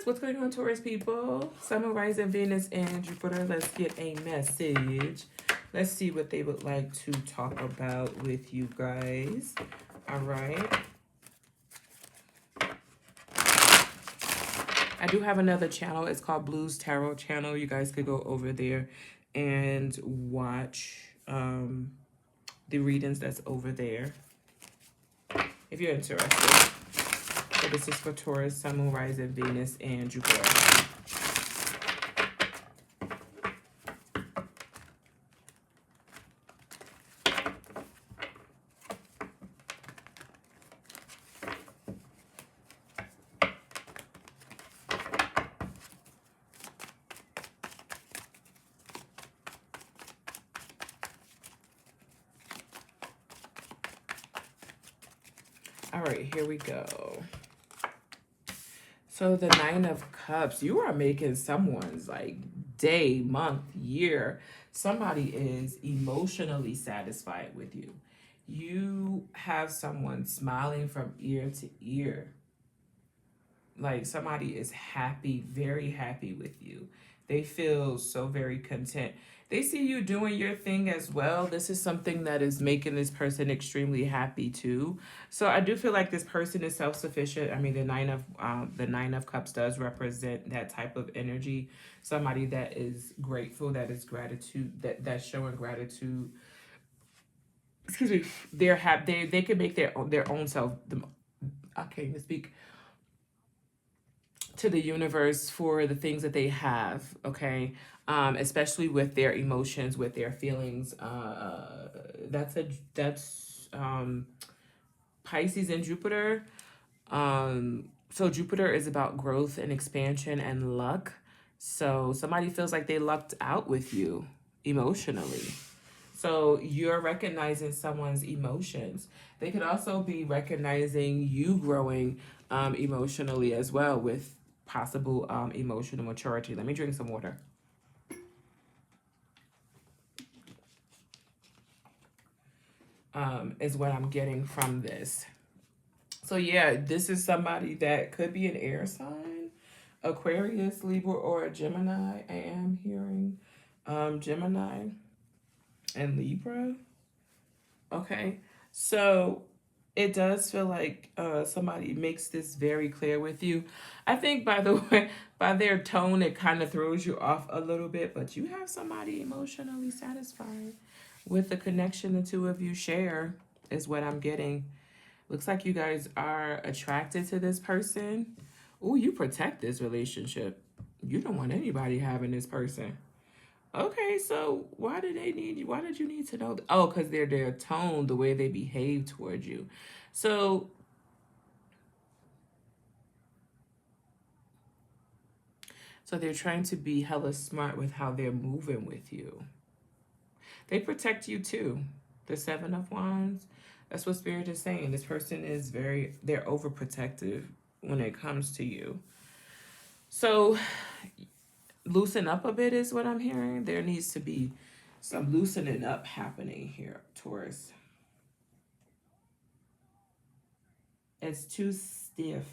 what's going on, Taurus people? Sun, Moon, Rising, Venus, and Jupiter. Let's get a message. Let's see what they would like to talk about with you guys. All right. I do have another channel. It's called Blues Tarot Channel. You guys could go over there and watch the readings that's over there if you're interested. So this is for Taurus, Sun, Moon, Rising, Venus, and Jupiter. All right, here we go. So the Nine of Cups, you are making someone's like day, month, year. Somebody is emotionally satisfied with you. You have someone smiling from ear to ear. Like somebody is happy, very happy with you. They feel so very content. They see you doing your thing as well. This is something that is making this person extremely happy too. So I do feel like this person is self-sufficient. I mean, the Nine of Cups does represent that type of energy. Somebody that is grateful, that is gratitude, that's showing gratitude. Excuse me. They're happy. They can make their own self. I can't even speak. To the universe for the things that they have, okay? Especially with their emotions, with their feelings. That's Pisces and Jupiter. So Jupiter is about growth and expansion and luck. So somebody feels like they lucked out with you emotionally. So you're recognizing someone's emotions. They could also be recognizing you growing emotionally as well with possible emotional maturity. Let me drink some water. Is what I'm getting from this. So yeah, this is somebody that could be an air sign, Aquarius, Libra, or a Gemini. I am hearing Gemini and Libra. Okay, so it does feel like somebody makes this very clear with you. I think, by the way, by their tone, it kind of throws you off a little bit, but you have somebody emotionally satisfied with the connection the two of you share is what I'm getting. Looks like you guys are attracted to this person. Oh, you protect this relationship. You don't want anybody having this person. Okay, so why do they need you? Why did you need to know? Oh, because their tone, the way they behave towards you. So they're trying to be hella smart with how they're moving with you. They protect you too. The Seven of Wands. That's what Spirit is saying. This person is they're overprotective when it comes to you. So loosen up a bit is what I'm hearing. There needs to be some loosening up happening here, Taurus. It's too stiff.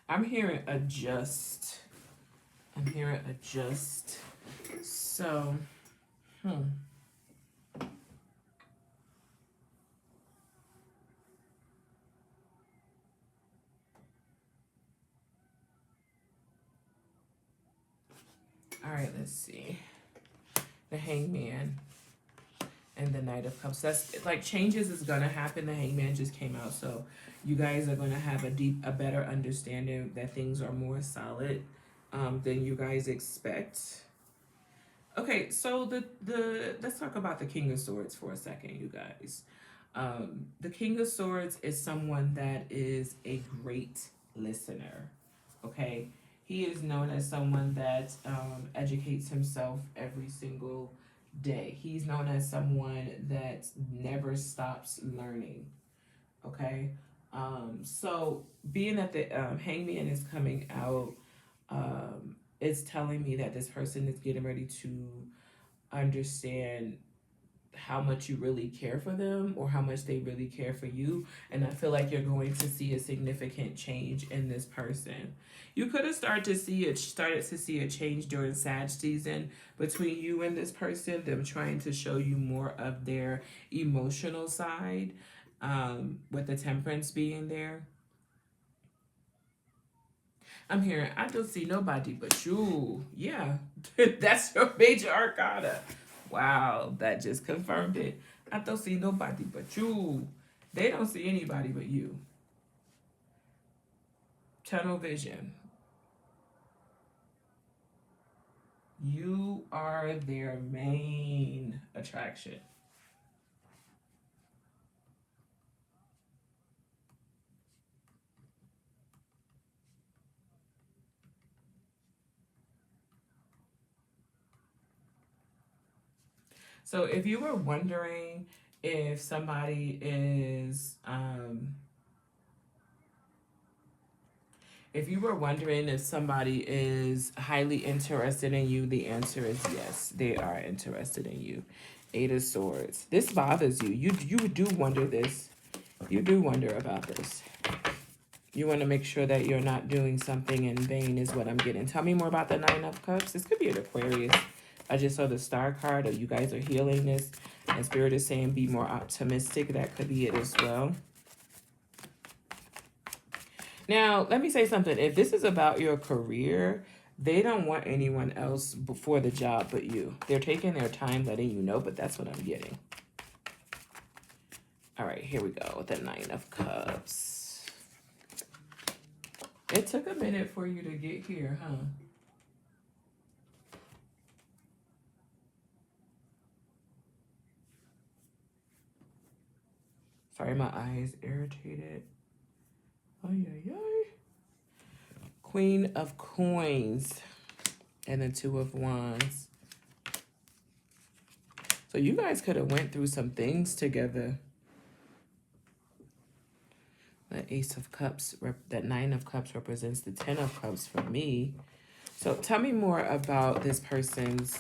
I'm hearing adjust. I'm hearing adjust. So, All right, let's see. The Hangman and the Knight of Cups. That's like changes is gonna happen. The Hangman just came out, so you guys are gonna have a better understanding that things are more solid than you guys expect. Okay, so let's talk about the King of Swords for a second, you guys. The King of Swords is someone that is a great listener. Okay, he is known as someone that educates himself every single day. He's known as someone that never stops learning. Okay, so being that the Hangman is coming out, it's telling me that this person is getting ready to understand how much you really care for them or how much they really care for you. And I feel like you're going to see a significant change in this person. You could have started to see a change during Sag season between you and this person, them trying to show you more of their emotional side, with the temperance being there. I'm hearing, I don't see nobody but you. Yeah, that's your major arcana. Wow, that just confirmed it. I don't see nobody but you. They don't see anybody but you. Tunnel vision. You are their main attraction. So if you were wondering if somebody is, if you were wondering if somebody is highly interested in you, the answer is yes, they are interested in you. Eight of Swords. This bothers you. You do wonder this. You do wonder about this. You want to make sure that you're not doing something in vain is what I'm getting. Tell me more about the Nine of Cups. This could be an Aquarius. I just saw the Star card, or you guys are healing this. And Spirit is saying be more optimistic. That could be it as well. Now, let me say something. If this is about your career, they don't want anyone else before the job but you. They're taking their time letting you know, but that's what I'm getting. All right, here we go with the Nine of Cups. It took a minute for you to get here, huh? Sorry, my eye is irritated. Ay, ay, ay. Queen of Coins and the Two of Wands. So you guys could have went through some things together. The Ace of Cups, that Nine of Cups represents the Ten of Cups for me. So tell me more about this person's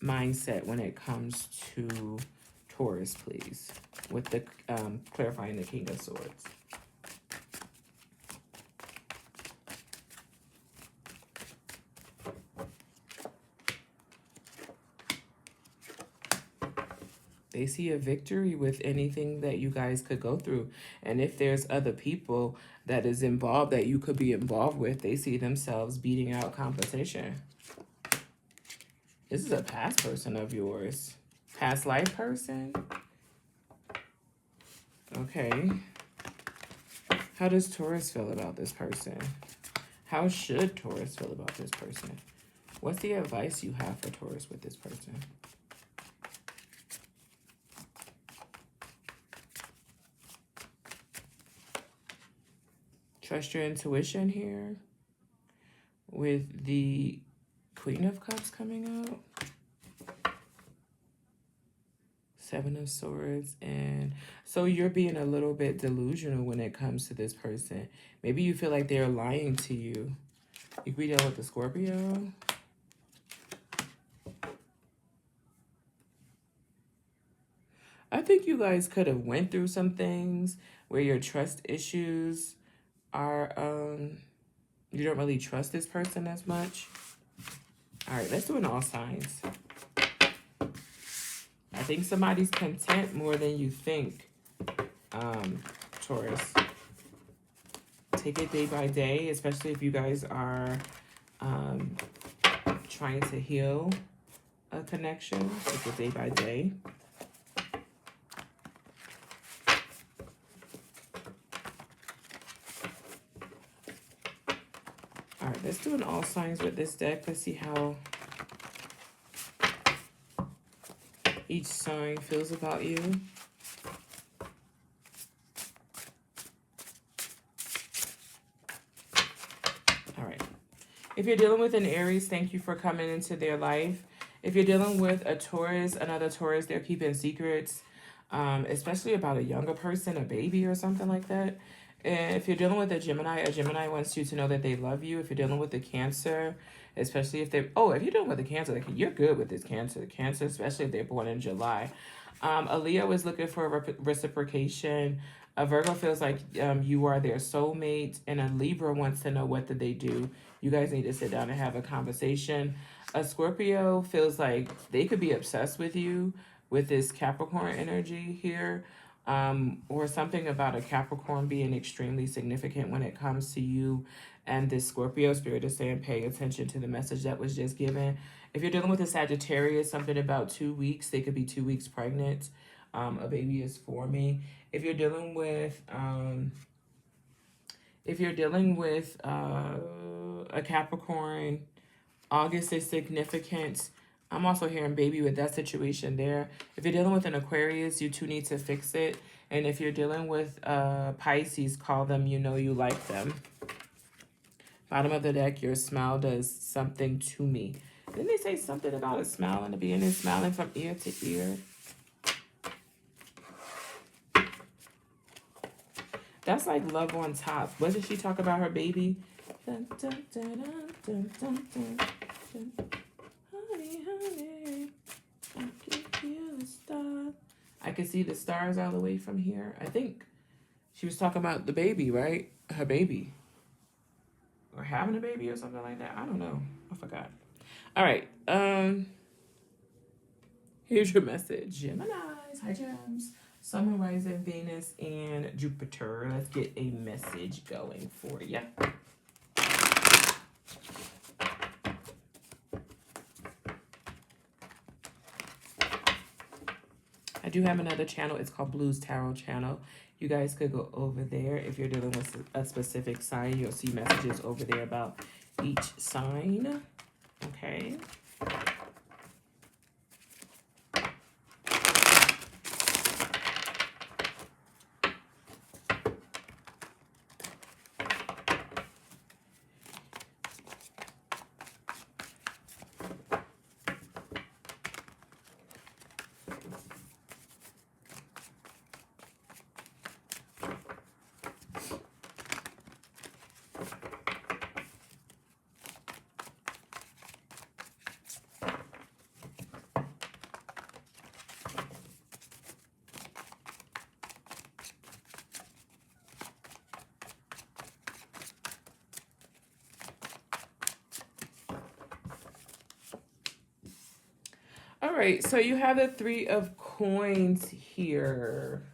mindset when it comes to Taurus, please, with the clarifying the King of Swords. They see a victory with anything that you guys could go through. And if there's other people that is involved that you could be involved with, they see themselves beating out competition. This is a past person of yours. Past life person? Okay. How does Taurus feel about this person? How should Taurus feel about this person? What's the advice you have for Taurus with this person? Trust your intuition here with the Queen of Cups coming out. Seven of Swords. And so you're being a little bit delusional when it comes to this person. Maybe you feel like they're lying to you. You could be dealing with the Scorpio. I think you guys could have went through some things where your trust issues are, you don't really trust this person as much. All right, let's do an all signs. I think somebody's content more than you think, Taurus. Take it day by day, especially if you guys are trying to heal a connection. Take it day by day. All right, let's do an all signs with this deck. Let's see how each sign feels about you. All right. If you're dealing with an Aries, thank you for coming into their life. If you're dealing with a Taurus, another Taurus, they're keeping secrets, especially about a younger person, a baby or something like that. And if you're dealing with a Gemini wants you to know that they love you. If you're dealing with a Cancer, especially if they're, oh, if you're dealing with a Cancer, like, you're good with this Cancer, especially if they're born in July. A Leo is looking for reciprocation. A Virgo feels like you are their soulmate, and a Libra wants to know what did they do. You guys need to sit down and have a conversation. A Scorpio feels like they could be obsessed with you with this Capricorn energy here, or something about a Capricorn being extremely significant when it comes to you. And this Scorpio spirit is saying, pay attention to the message that was just given. If you're dealing with a Sagittarius, something about 2 weeks, they could be 2 weeks pregnant. A baby is forming. If you're dealing with a Capricorn, August is significant. I'm also hearing baby with that situation there. If you're dealing with an Aquarius, you two need to fix it. And if you're dealing with Pisces, call them, you know you like them. Bottom of the deck, your smile does something to me. Didn't they say something about a smile in the beginning, smiling from ear to ear? That's like love on top. Wasn't she talk about her baby? Dun, dun, dun, dun, dun, dun, dun, dun. Honey, honey, I can feel the stars. I can see the stars all the way from here. I think she was talking about the baby, right? Her baby. Or having a baby or something like that. I don't know. I forgot. All right. Here's your message. Geminis. Hi, Gems. Sun, rising, Venus, and Jupiter. Let's get a message going for you. I do have another channel. It's called Blues Tarot Channel. You guys could go over there. If you're dealing with a specific sign, you'll see messages over there about each sign. Okay. All right, so you have the 3 of Coins here.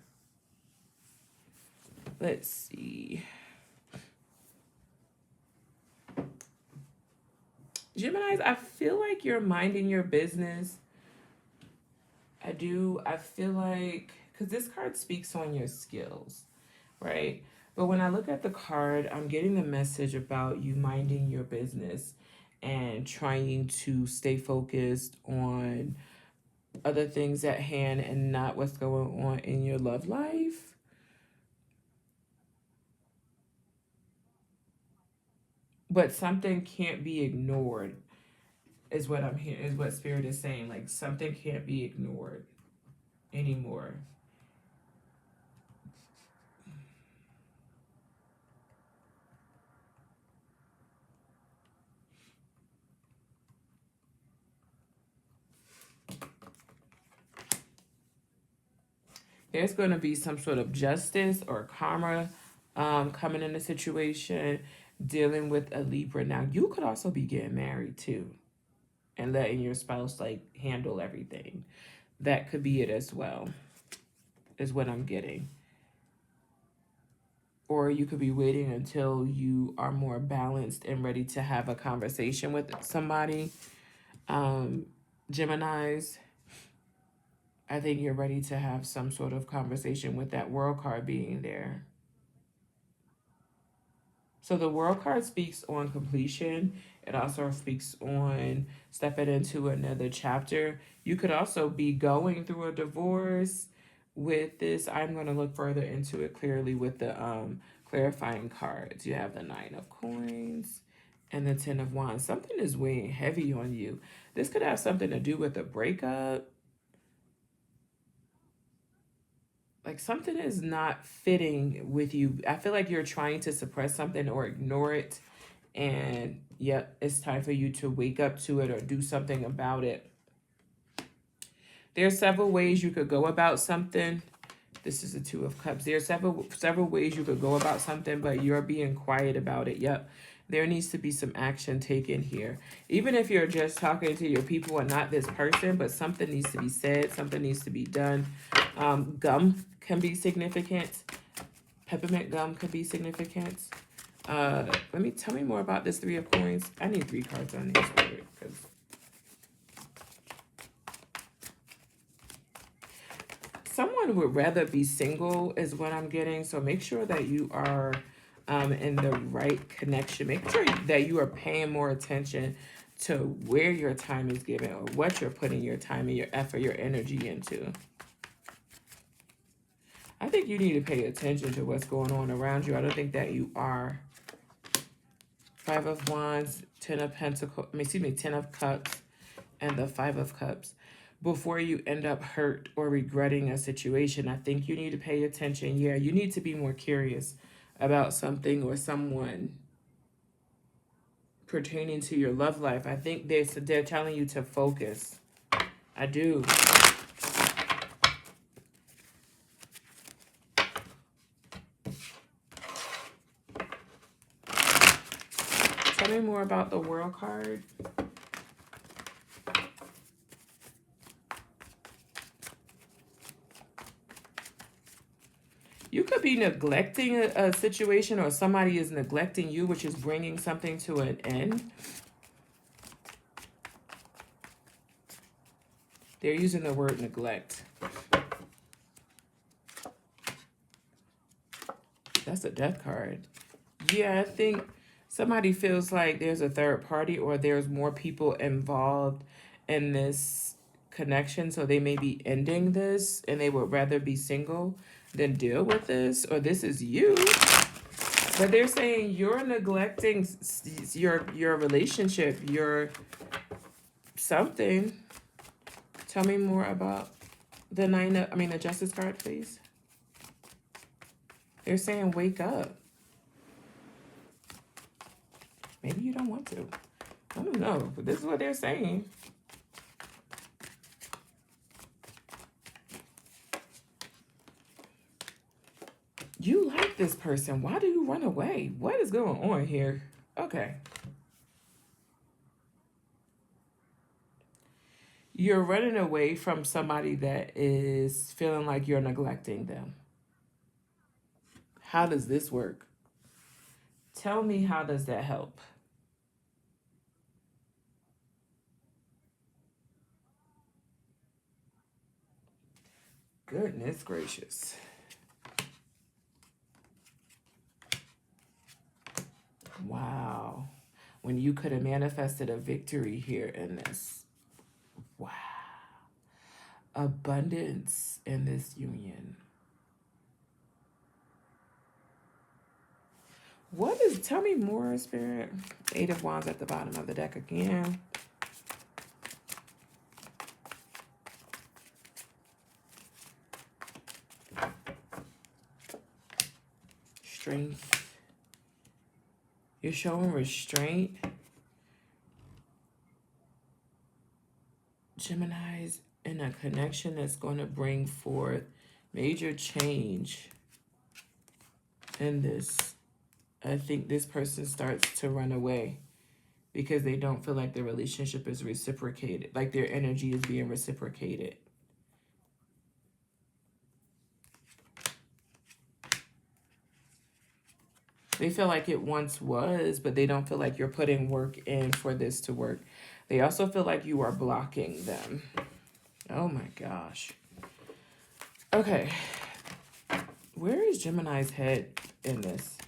Let's see. Geminis, I feel like you're minding your business. I do. I feel like, because this card speaks on your skills, right? But when I look at the card, I'm getting the message about you minding your business and trying to stay focused on other things at hand and not what's going on in your love life. But something can't be ignored is what I'm hearing, is what Spirit is saying. Like, something can't be ignored anymore. There's going to be some sort of justice or karma coming in the situation, dealing with a Libra. Now, you could also be getting married too and letting your spouse like handle everything. That could be it as well, is what I'm getting. Or you could be waiting until you are more balanced and ready to have a conversation with somebody. Geminis, I think you're ready to have some sort of conversation with that World card being there. So the World card speaks on completion. It also speaks on stepping into another chapter. You could also be going through a divorce with this. I'm going to look further into it clearly with the clarifying cards. You have the 9 of Coins and the 10 of Wands. Something is weighing heavy on you. This could have something to do with a breakup. Like, something is not fitting with you. I feel like you're trying to suppress something or ignore it. And yep, it's time for you to wake up to it or do something about it. There are several ways you could go about something. This is the Two of Cups. There are several ways you could go about something, but you're being quiet about it. Yep. There needs to be some action taken here. Even if you're just talking to your people and not this person, but something needs to be said. Something needs to be done. Gum can be significant. Peppermint gum could be significant. Tell me more about this Three of Coins. I need 3 cards on this because someone would rather be single is what I'm getting. So make sure that you are in the right connection. Make sure that you are paying more attention to where your time is given or what you're putting your time and your effort, your energy into. I think you need to pay attention to what's going on around you. I don't think that you are. 5 of Wands, 10 of Pentacles, 10 of Cups, and the 5 of Cups. Before you end up hurt or regretting a situation, I think you need to pay attention. Yeah, you need to be more curious about something or someone pertaining to your love life. I think they're telling you to focus. I do. Tell me more about the World card. You could be neglecting a situation, or somebody is neglecting you, which is bringing something to an end. They're using the word neglect. That's a Death card. Yeah, I think somebody feels like there's a third party or there's more people involved in this connection. So they may be ending this and they would rather be single than deal with this, or this is you. But they're saying you're neglecting your relationship, your something. Tell me more about the the Justice card, please. They're saying wake up. Maybe you don't want to. I don't know, but this is what they're saying. You like this person. Why do you run away? What is going on here? Okay. You're running away from somebody that is feeling like you're neglecting them. How does this work? Tell me, how does that help? Goodness gracious. Wow. When you could have manifested a victory here in this. Wow. Abundance in this union. Tell me more, Spirit. 8 of Wands at the bottom of the deck again. Strength. You're showing restraint. Gemini's in a connection that's going to bring forth major change in this. I think this person starts to run away because they don't feel like their relationship is reciprocated, like their energy is being reciprocated. They feel like it once was, but they don't feel like you're putting work in for this to work. They also feel like you are blocking them. Oh my gosh. Okay. Where is Gemini's head in this?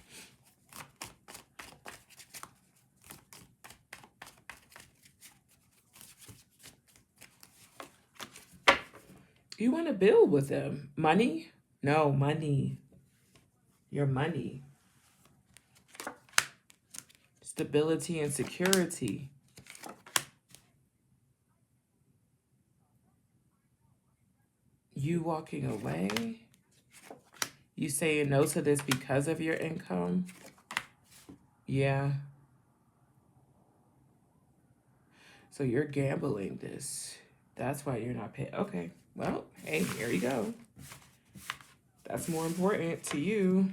You want to build with them. Money? No, money. Your money. Stability and security. You walking away. You saying no to this because of your income. Yeah. So you're gambling this. That's why you're not paying. Okay. Well, hey, here you go. That's more important to you.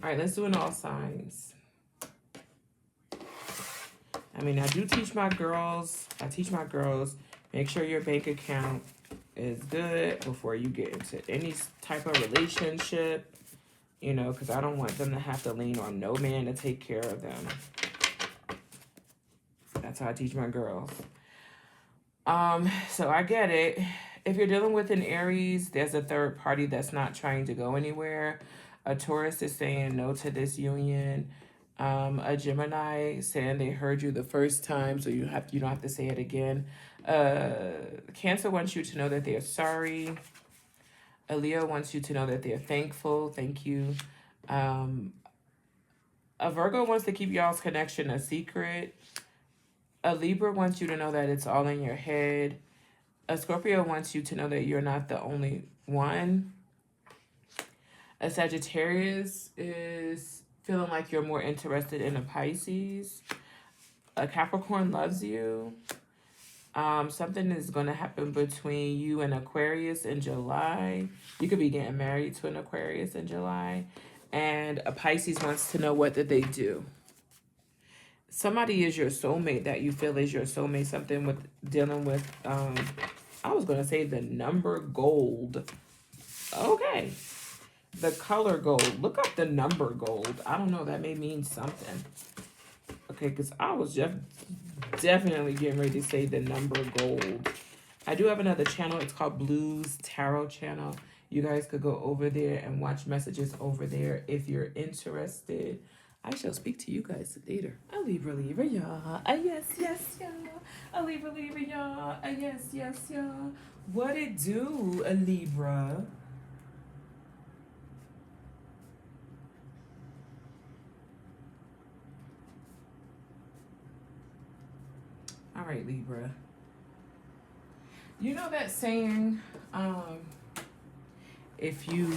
All right, let's do an all signs. I mean, I do teach my girls. Make sure your bank account is good before you get into any type of relationship. You know, because I don't want them to have to lean on no man to take care of them. That's how I teach my girls. So I get it. If you're dealing with an Aries, there's a third party that's not trying to go anywhere. A Taurus is saying no to this union. A Gemini saying they heard you the first time, so you don't have to say it again. Cancer wants you to know that they're sorry. A Leo wants you to know that they're thankful. Thank you. A Virgo wants to keep y'all's connection a secret. A Libra wants you to know that it's all in your head. A Scorpio wants you to know that you're not the only one. A Sagittarius is feeling like you're more interested in a Pisces. A Capricorn loves you. Something is going to happen between you and Aquarius in July. You could be getting married to an Aquarius in July. And a Pisces wants to know what did they do. Somebody is your soulmate that you feel is your soulmate. Something with dealing with, I was going to say the number gold. Okay. The color gold. Look up the number gold. I don't know. That may mean something. Okay, because I was just definitely getting ready to say the number gold. I do have another channel. It's called Blues Tarot Channel. You guys could go over there and watch messages over there if you're interested. I shall speak to you guys later. A Libra, y'all. Yes, y'all. A Libra, y'all. Yes, y'all. What it do, a Libra? All right, Libra. You know that saying, if you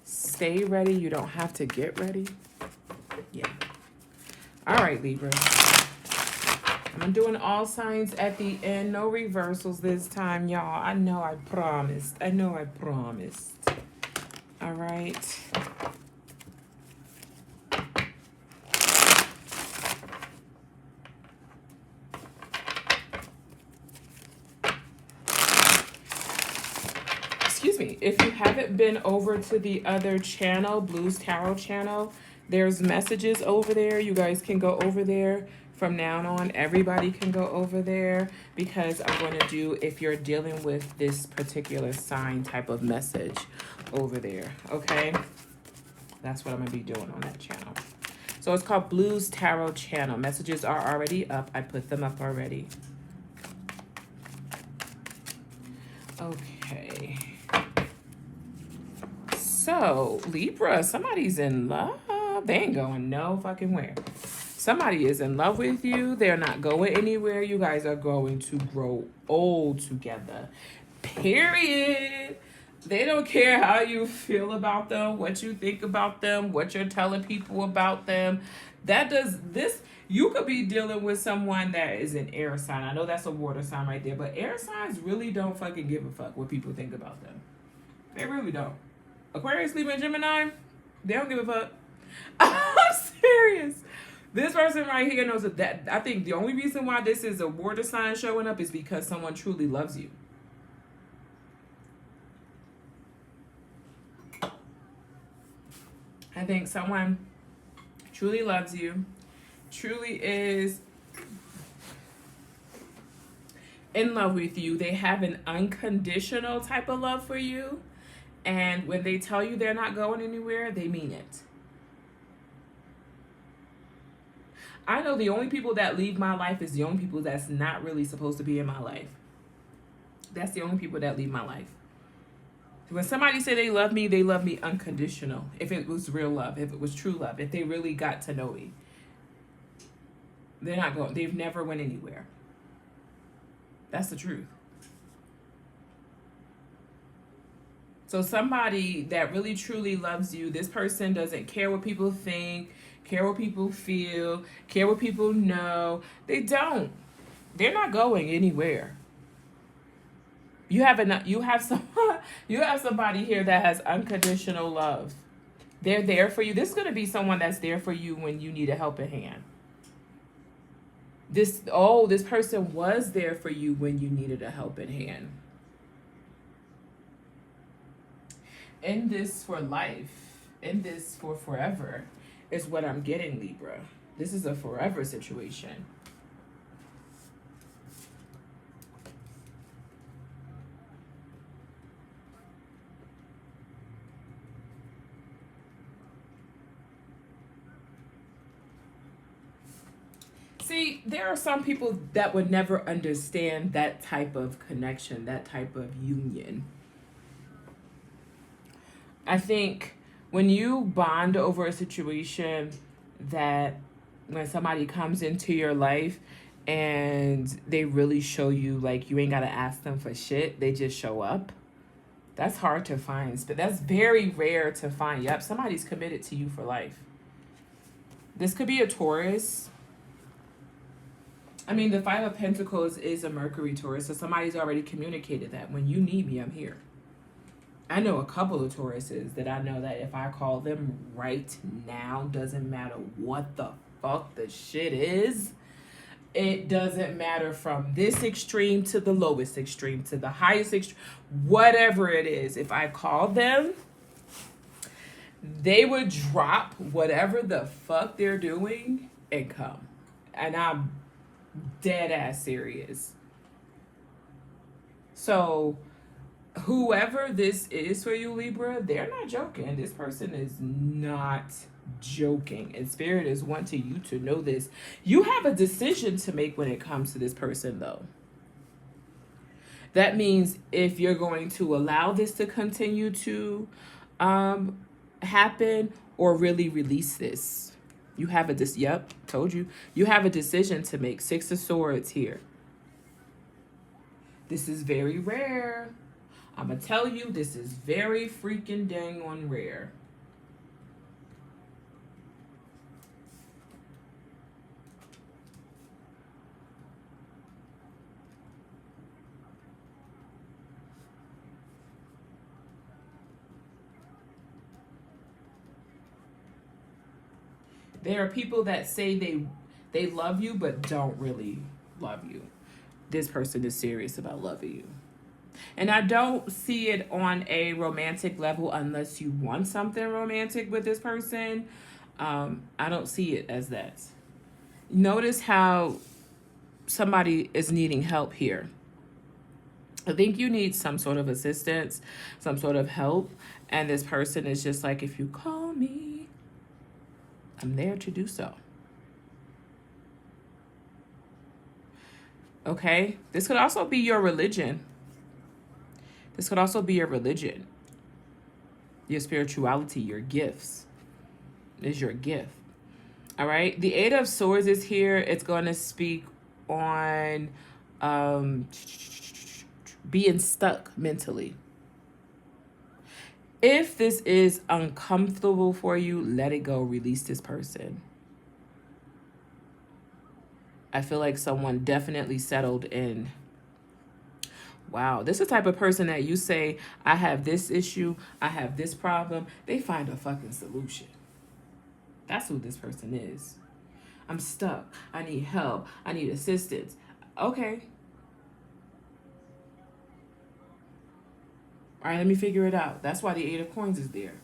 stay ready, you don't have to get ready? Yeah. All right, Libra. I'm doing all signs at the end. No reversals this time, y'all. I know I promised. All right. Excuse me, if you haven't been over to the other channel, Blues Tarot Channel, there's messages over there. You guys can go over there. From now on, everybody can go over there because I'm going to do if you're dealing with this particular sign type of message over there, okay? That's what I'm going to be doing on that channel. So it's called Blues Tarot Channel. Messages are already up. I put them up already. Okay. So, Libra, somebody's in love. They ain't going no fucking where. Somebody is in love with you. They're not going anywhere. You guys are going to grow old together. Period. They don't care how you feel about them, what you think about them, what you're telling people about them. You could be dealing with someone that is an air sign. I know that's a water sign right there, but air signs really don't fucking give a fuck what people think about them. They really don't. Aquarius, Libra, and Gemini, they don't give a fuck. I'm serious. This person right here knows that I think the only reason why this is a water sign showing up is because someone truly loves you. I think someone truly loves you, truly is in love with you. They have an unconditional type of love for you. And when they tell you they're not going anywhere, they mean it. I know the only people that leave my life is the only people that's not really supposed to be in my life. That's the only people that leave my life. When somebody say they love me unconditional. If it was real love, if it was true love, if they really got to know me. They're not going, they've never went anywhere. That's the truth. So somebody that really truly loves you, this person doesn't care what people think, care what people feel, care what people know. They don't. They're not going anywhere. You have you have somebody here that has unconditional love. They're there for you. This is going to be someone that's there for you when you need a helping hand. This person was there for you when you needed a helping hand. In this for life, in this for forever, is what I'm getting, Libra. This is a forever situation. See, there are some people that would never understand that type of connection, that type of union. I think when you bond over a situation, that when somebody comes into your life and they really show you, like, you ain't got to ask them for shit, they just show up. That's hard to find, but that's very rare to find. Yep, somebody's committed to you for life. This could be a Taurus. I mean, the Five of Pentacles is a Mercury Taurus, so somebody's already communicated that when you need me, I'm here. I know a couple of Tauruses that I know that if I call them right now, doesn't matter what the fuck the shit is. It doesn't matter from this extreme to the lowest extreme to the highest extreme, whatever it is. If I call them, they would drop whatever the fuck they're doing and come. And I'm dead ass serious. So whoever this is for you, Libra, they're not joking. This person is not joking. And Spirit is wanting you to know this. You have a decision to make when it comes to this person, though. That means if you're going to allow this to continue to happen or really release this. You have a yep, told you. You have a decision to make. Six of Swords here. This is very rare. I'm going to tell you, this is very freaking dang on rare. There are people that say they love you, but don't really love you. This person is serious about loving you. And I don't see it on a romantic level unless you want something romantic with this person. I don't see it as that. Notice how somebody is needing help here. I think you need some sort of assistance, some sort of help. And this person is just like, if you call me, I'm there to do so. Okay? This could also be your religion. This could also be your religion. Your spirituality, your gifts. Is your gift. All right? The Eight of Swords is here. It's going to speak on being stuck mentally. If this is uncomfortable for you, let it go. Release this person. I feel like someone definitely settled in. Wow, this is the type of person that you say, I have this issue, I have this problem. They find a fucking solution. That's who this person is. I'm stuck. I need help. I need assistance. Okay. All right, let me figure it out. That's why the Eight of Coins is there.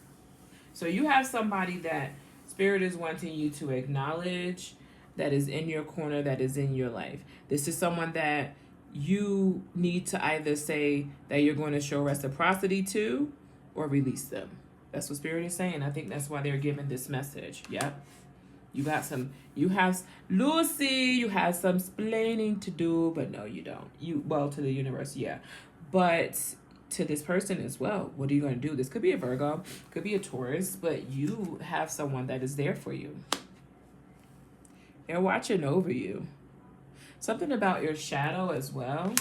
So you have somebody that Spirit is wanting you to acknowledge, that is in your corner, that is in your life. This is someone that you need to either say that you're going to show reciprocity to or release them. That's what Spirit is saying. I think that's why they're giving this message. Yep. You have Lucy, you have some splaining to do, but no, you don't. Well, to the universe, yeah. But to this person as well, what are you going to do? This could be a Virgo, could be a Taurus, but you have someone that is there for you. They're watching over you. Something about your shadow as well.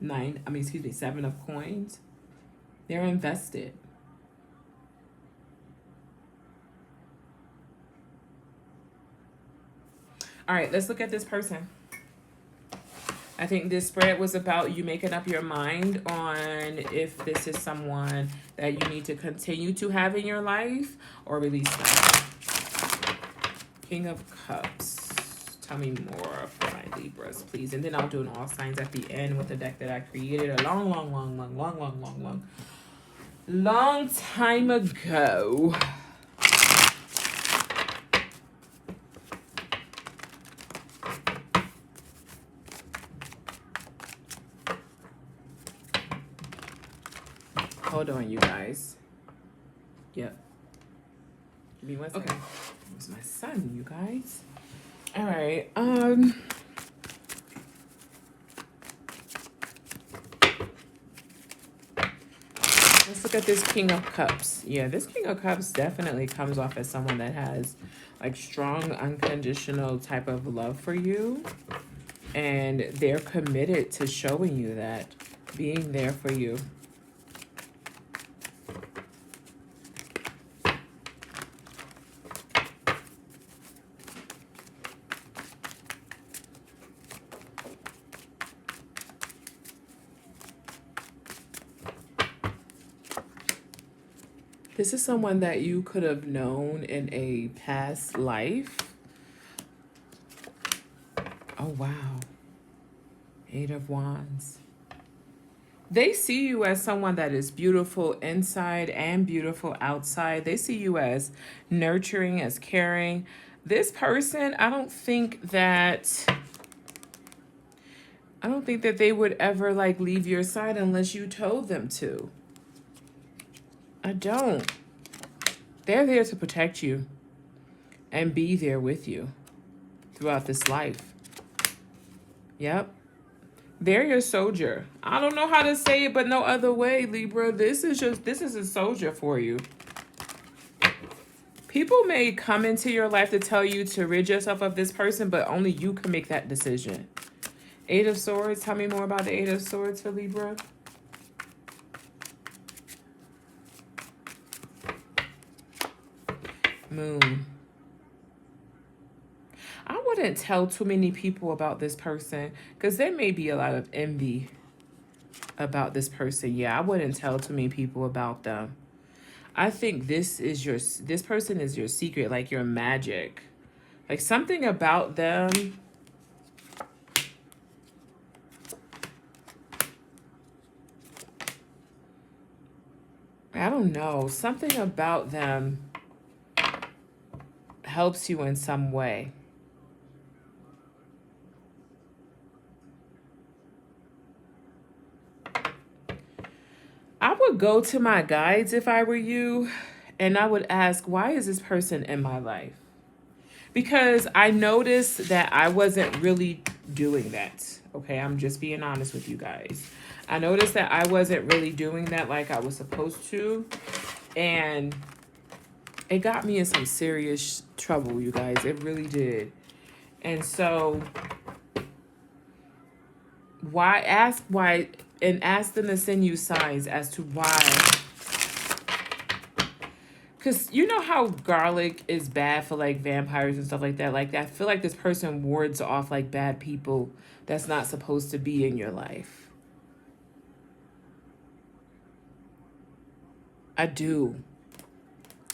Seven of Coins. They're invested. All right, let's look at this person. I think this spread was about you making up your mind on if this is someone that you need to continue to have in your life or release them. King of Cups. Tell me more for my Libras, please. And then I'll do an all signs at the end with the deck that I created a long time ago. Hold on, you guys. Yep. Give me one second. Okay. Where's my son, you guys? All right. Let's look at this King of Cups. Yeah, this King of Cups definitely comes off as someone that has like strong, unconditional type of love for you. And they're committed to showing you that, being there for you. This is someone that you could have known in a past life. Oh, wow. Eight of Wands. They see you as someone that is beautiful inside and beautiful outside. They see you as nurturing, as caring. This person, I don't think that they would ever like leave your side unless you told them to. I don't. They're there to protect you and be there with you throughout this life. Yep. They're your soldier. I don't know how to say it, but no other way, Libra. This is a soldier for you. People may come into your life to tell you to rid yourself of this person, but only you can make that decision. Eight of Swords. Tell me more about the Eight of Swords for Libra. Moon. I wouldn't tell too many people about this person because there may be a lot of envy about this person. Yeah, I wouldn't tell too many people about them. I think this person is your secret, like your magic. Like something about them. I don't know. Something about them helps you in some way. I would go to my guides if I were you, and I would ask, why is this person in my life? Because I noticed that I wasn't really doing that. Okay, I'm just being honest with you guys. I noticed that I wasn't really doing that like I was supposed to, and it got me in some serious trouble, you guys. It really did. And so ask them to send you signs as to why. Because you know how garlic is bad for like vampires and stuff like that? Like I feel like this person wards off like bad people that's not supposed to be in your life. I do.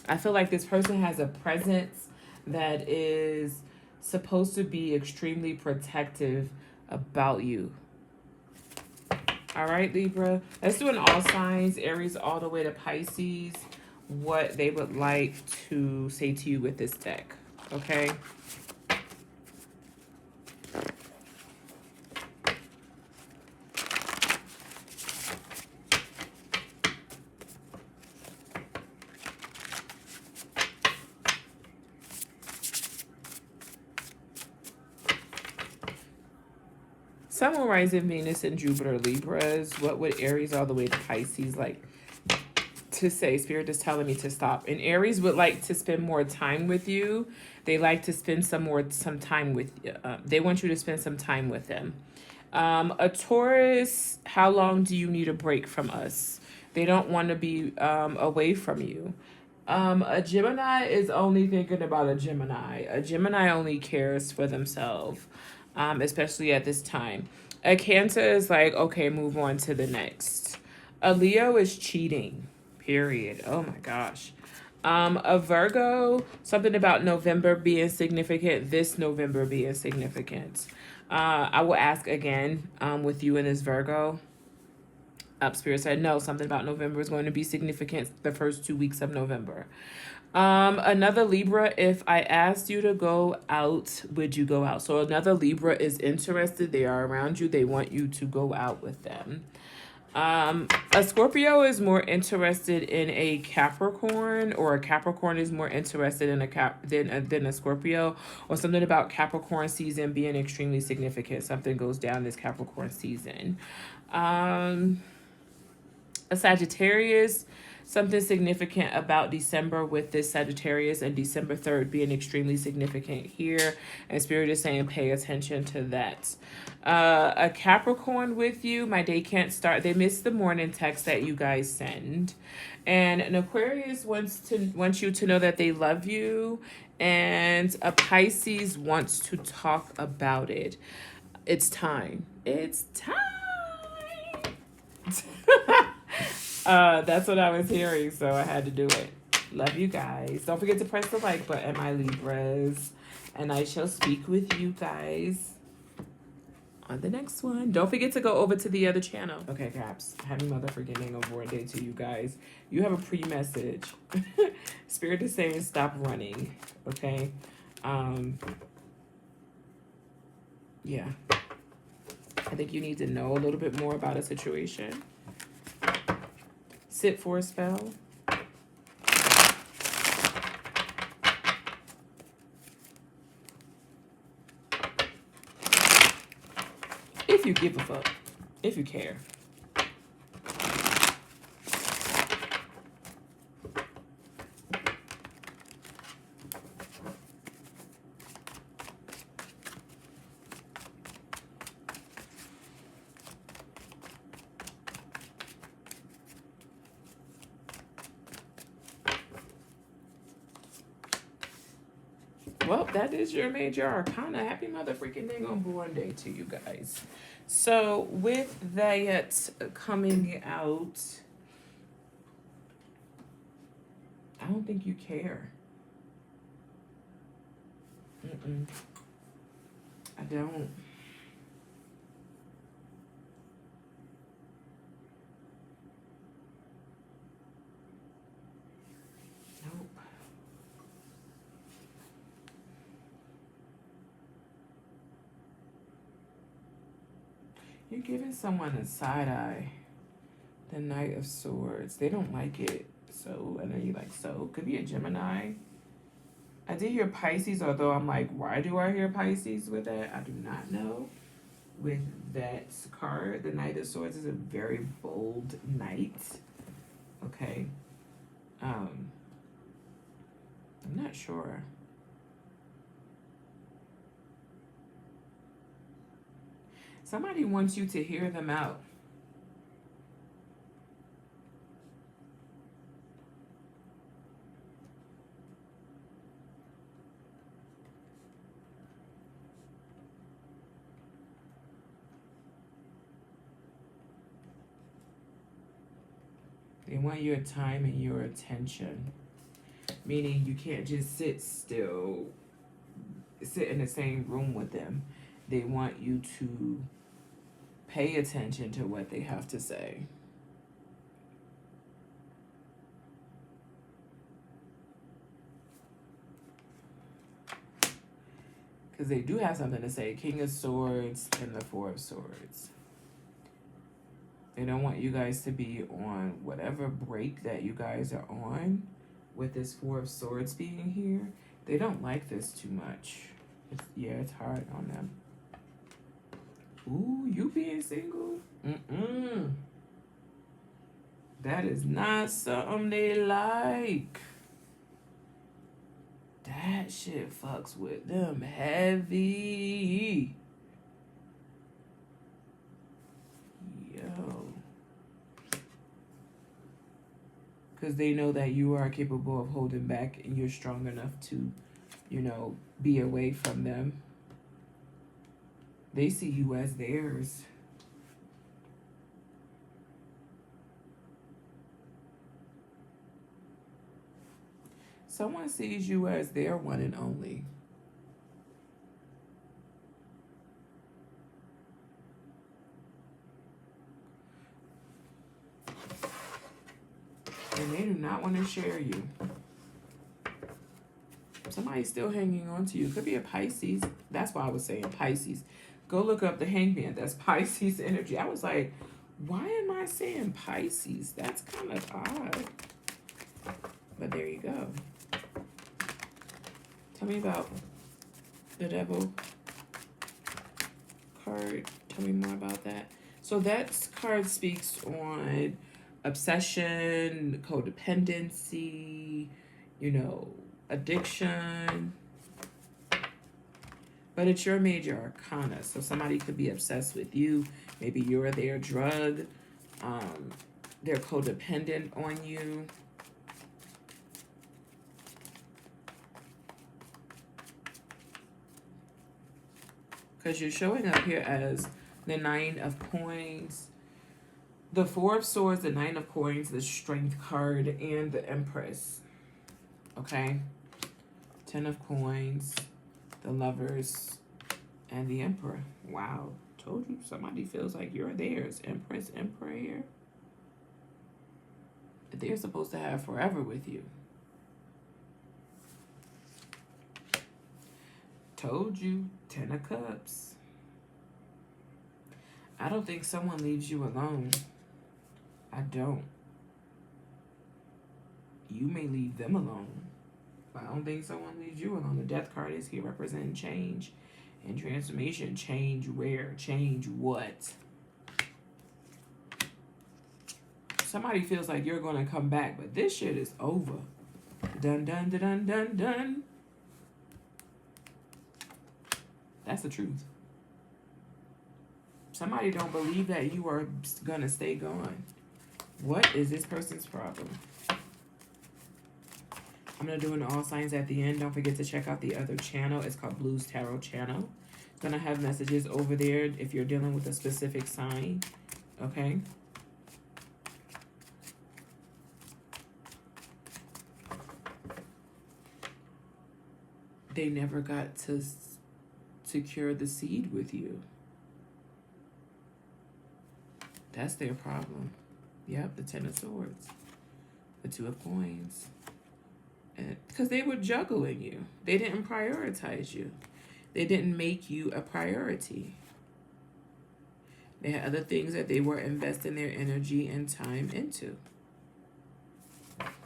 I feel like this person has a presence that is supposed to be extremely protective about you. All right, Libra. Let's do an all signs, Aries all the way to Pisces, what they would like to say to you with this deck. Okay? Sun, Moon, Rising, Venus, and Jupiter, Libras. What would Aries all the way to Pisces like to say? Spirit is telling me to stop. And Aries would like to spend more time with you. They like to spend some time with you. They want you to spend some time with them. A Taurus, how long do you need a break from us? They don't want to be away from you. A Gemini is only thinking about a Gemini. A Gemini only cares for themselves, especially at this time. A Cancer is like, okay, move on to the next. A Leo is cheating, period. Oh my gosh. A Virgo, something about November being significant, this November being significant. I will ask again with you and this Virgo. Spirit said no, something about November is going to be significant the first 2 weeks of November. Another Libra, if I asked you to go out, would you go out? So another Libra is interested. They are around you. They want you to go out with them. A Scorpio is more interested in a Capricorn, or a Capricorn is more interested in than a Scorpio, or something about Capricorn season being extremely significant. Something goes down this Capricorn season. A Sagittarius, something significant about December with this Sagittarius and December 3rd being extremely significant here. And Spirit is saying pay attention to that. A Capricorn with you, my day can't start. They missed the morning text that you guys send. And an Aquarius wants you to know that they love you. And a Pisces wants to talk about it. It's time. It's time. That's what I was hearing, so I had to do it. Love you guys. Don't forget to press the like button, my Libras. And I shall speak with you guys on the next one. Don't forget to go over to the other channel. Okay, Caps. Happy motherfucking Born Day to you guys. You have a pre-message. Spirit is saying stop running. Okay? Yeah. I think you need to know a little bit more about a situation. Sit for a spell. If you give a fuck. If you care. Well, that is your major arcana. Happy motherfucking Born Day to you guys. So, with that coming out, I don't think you care. I don't. Nope. You're giving someone a side eye. The Knight of Swords. They don't like it. So, and then you like, so. Could be a Gemini. I did hear Pisces, although I'm like, why do I hear Pisces with that? I do not know. With that card, the Knight of Swords is a very bold knight. Okay. I'm not sure. Somebody wants you to hear them out. They want your time and your attention. Meaning you can't just sit still, sit in the same room with them. They want you to pay attention to what they have to say. Because they do have something to say. King of Swords and the Four of Swords. They don't want you guys to be on whatever break that you guys are on with this Four of Swords being here. They don't like this too much. It's hard on them. Ooh, you being single? That is not something they like. That shit fucks with them heavy. because they know that you are capable of holding back and you're strong enough to, you know, be away from them. They see you as theirs. Someone sees you as their one and only. And they do not want to share you. Somebody's still hanging on to you. Could be a Pisces. That's why I was saying Pisces. Go look up the Hangman. That's Pisces energy. I was like, why am I saying Pisces? That's kind of odd. But there you go. Tell me about the Devil card. Tell me more about that. So that card speaks on obsession, codependency, you know, addiction. But it's your major arcana. So somebody could be obsessed with you. Maybe you're their drug. They're codependent on you. Because you're showing up here as the Nine of Coins, the Four of Swords, the Nine of Coins, the Strength card, and the Empress. Okay? Ten of Coins, the Lovers, and the Emperor. Wow. Told you, somebody feels like you're theirs. Empress, Emperor here. They're supposed to have forever with you. Told you. Ten of Cups. I don't think someone leaves you alone. I don't. You may leave them alone, but I don't think someone leaves you alone. The Death card is here representing change and transformation. Change where? Change what? Somebody feels like you're going to come back, but this shit is over. Dun, dun, dun, dun, dun, dun. That's the truth. Somebody don't believe that you are going to stay gone. What is this person's problem? I'm going to do an all signs at the end. Don't forget to check out the other channel. It's called Blues Tarot Channel. It's going to have messages over there if you're dealing with a specific sign. Okay? They never got to secure the seed with you. That's their problem. Yep, the Ten of Swords. The Two of Coins. Because they were juggling you. They didn't prioritize you. They didn't make you a priority. They had other things that they were investing their energy and time into.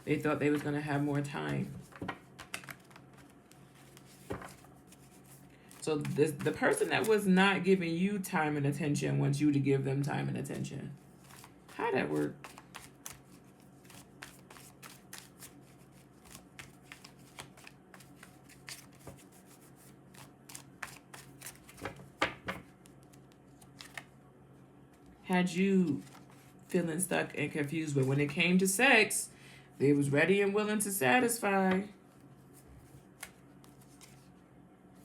They thought they was going to have more time. So the person that was not giving you time and attention wants you to give them time and attention. How'd that work? Had you feeling stuck and confused, but when it came to sex, they was ready and willing to satisfy.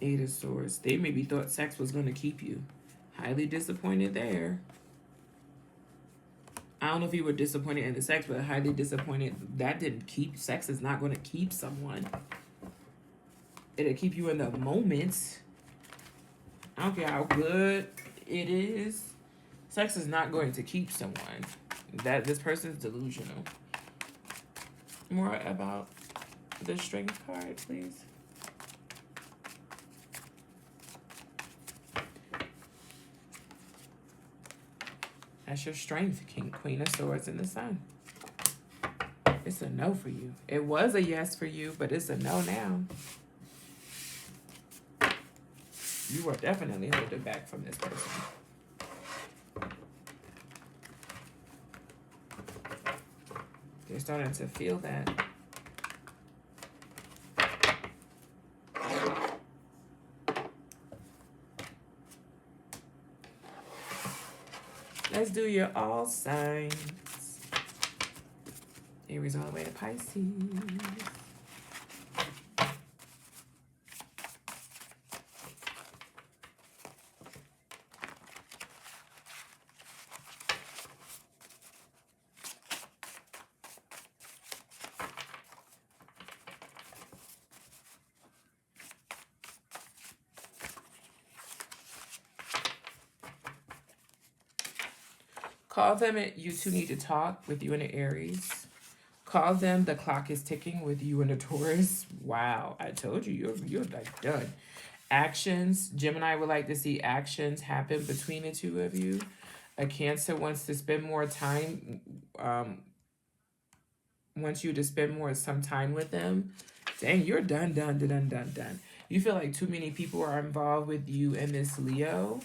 Eight of Swords. They maybe thought sex was going to keep you. Highly disappointed there. I don't know if you were disappointed in the sex, but highly disappointed. That didn't keep. Sex is not going to keep someone. It'll keep you in the moment. I don't care how good it is. Sex is not going to keep someone. This person's delusional. More about the Strength card, please. That's your strength, Queen of Swords in the Sun. It's a no for you. It was a yes for you, but it's a no now. You are definitely holding back from this person. They're starting to feel that. Let's do your all signs. Aries all the way to Pisces. Call them, you two need to talk with you and the Aries. Call them, the clock is ticking with you and the Taurus. Wow, I told you, you're like done. Actions, Gemini would like to see actions happen between the two of you. A Cancer wants to spend more time, wants you to spend some time with them. Dang, you're done. You feel like too many people are involved with you and this Leo.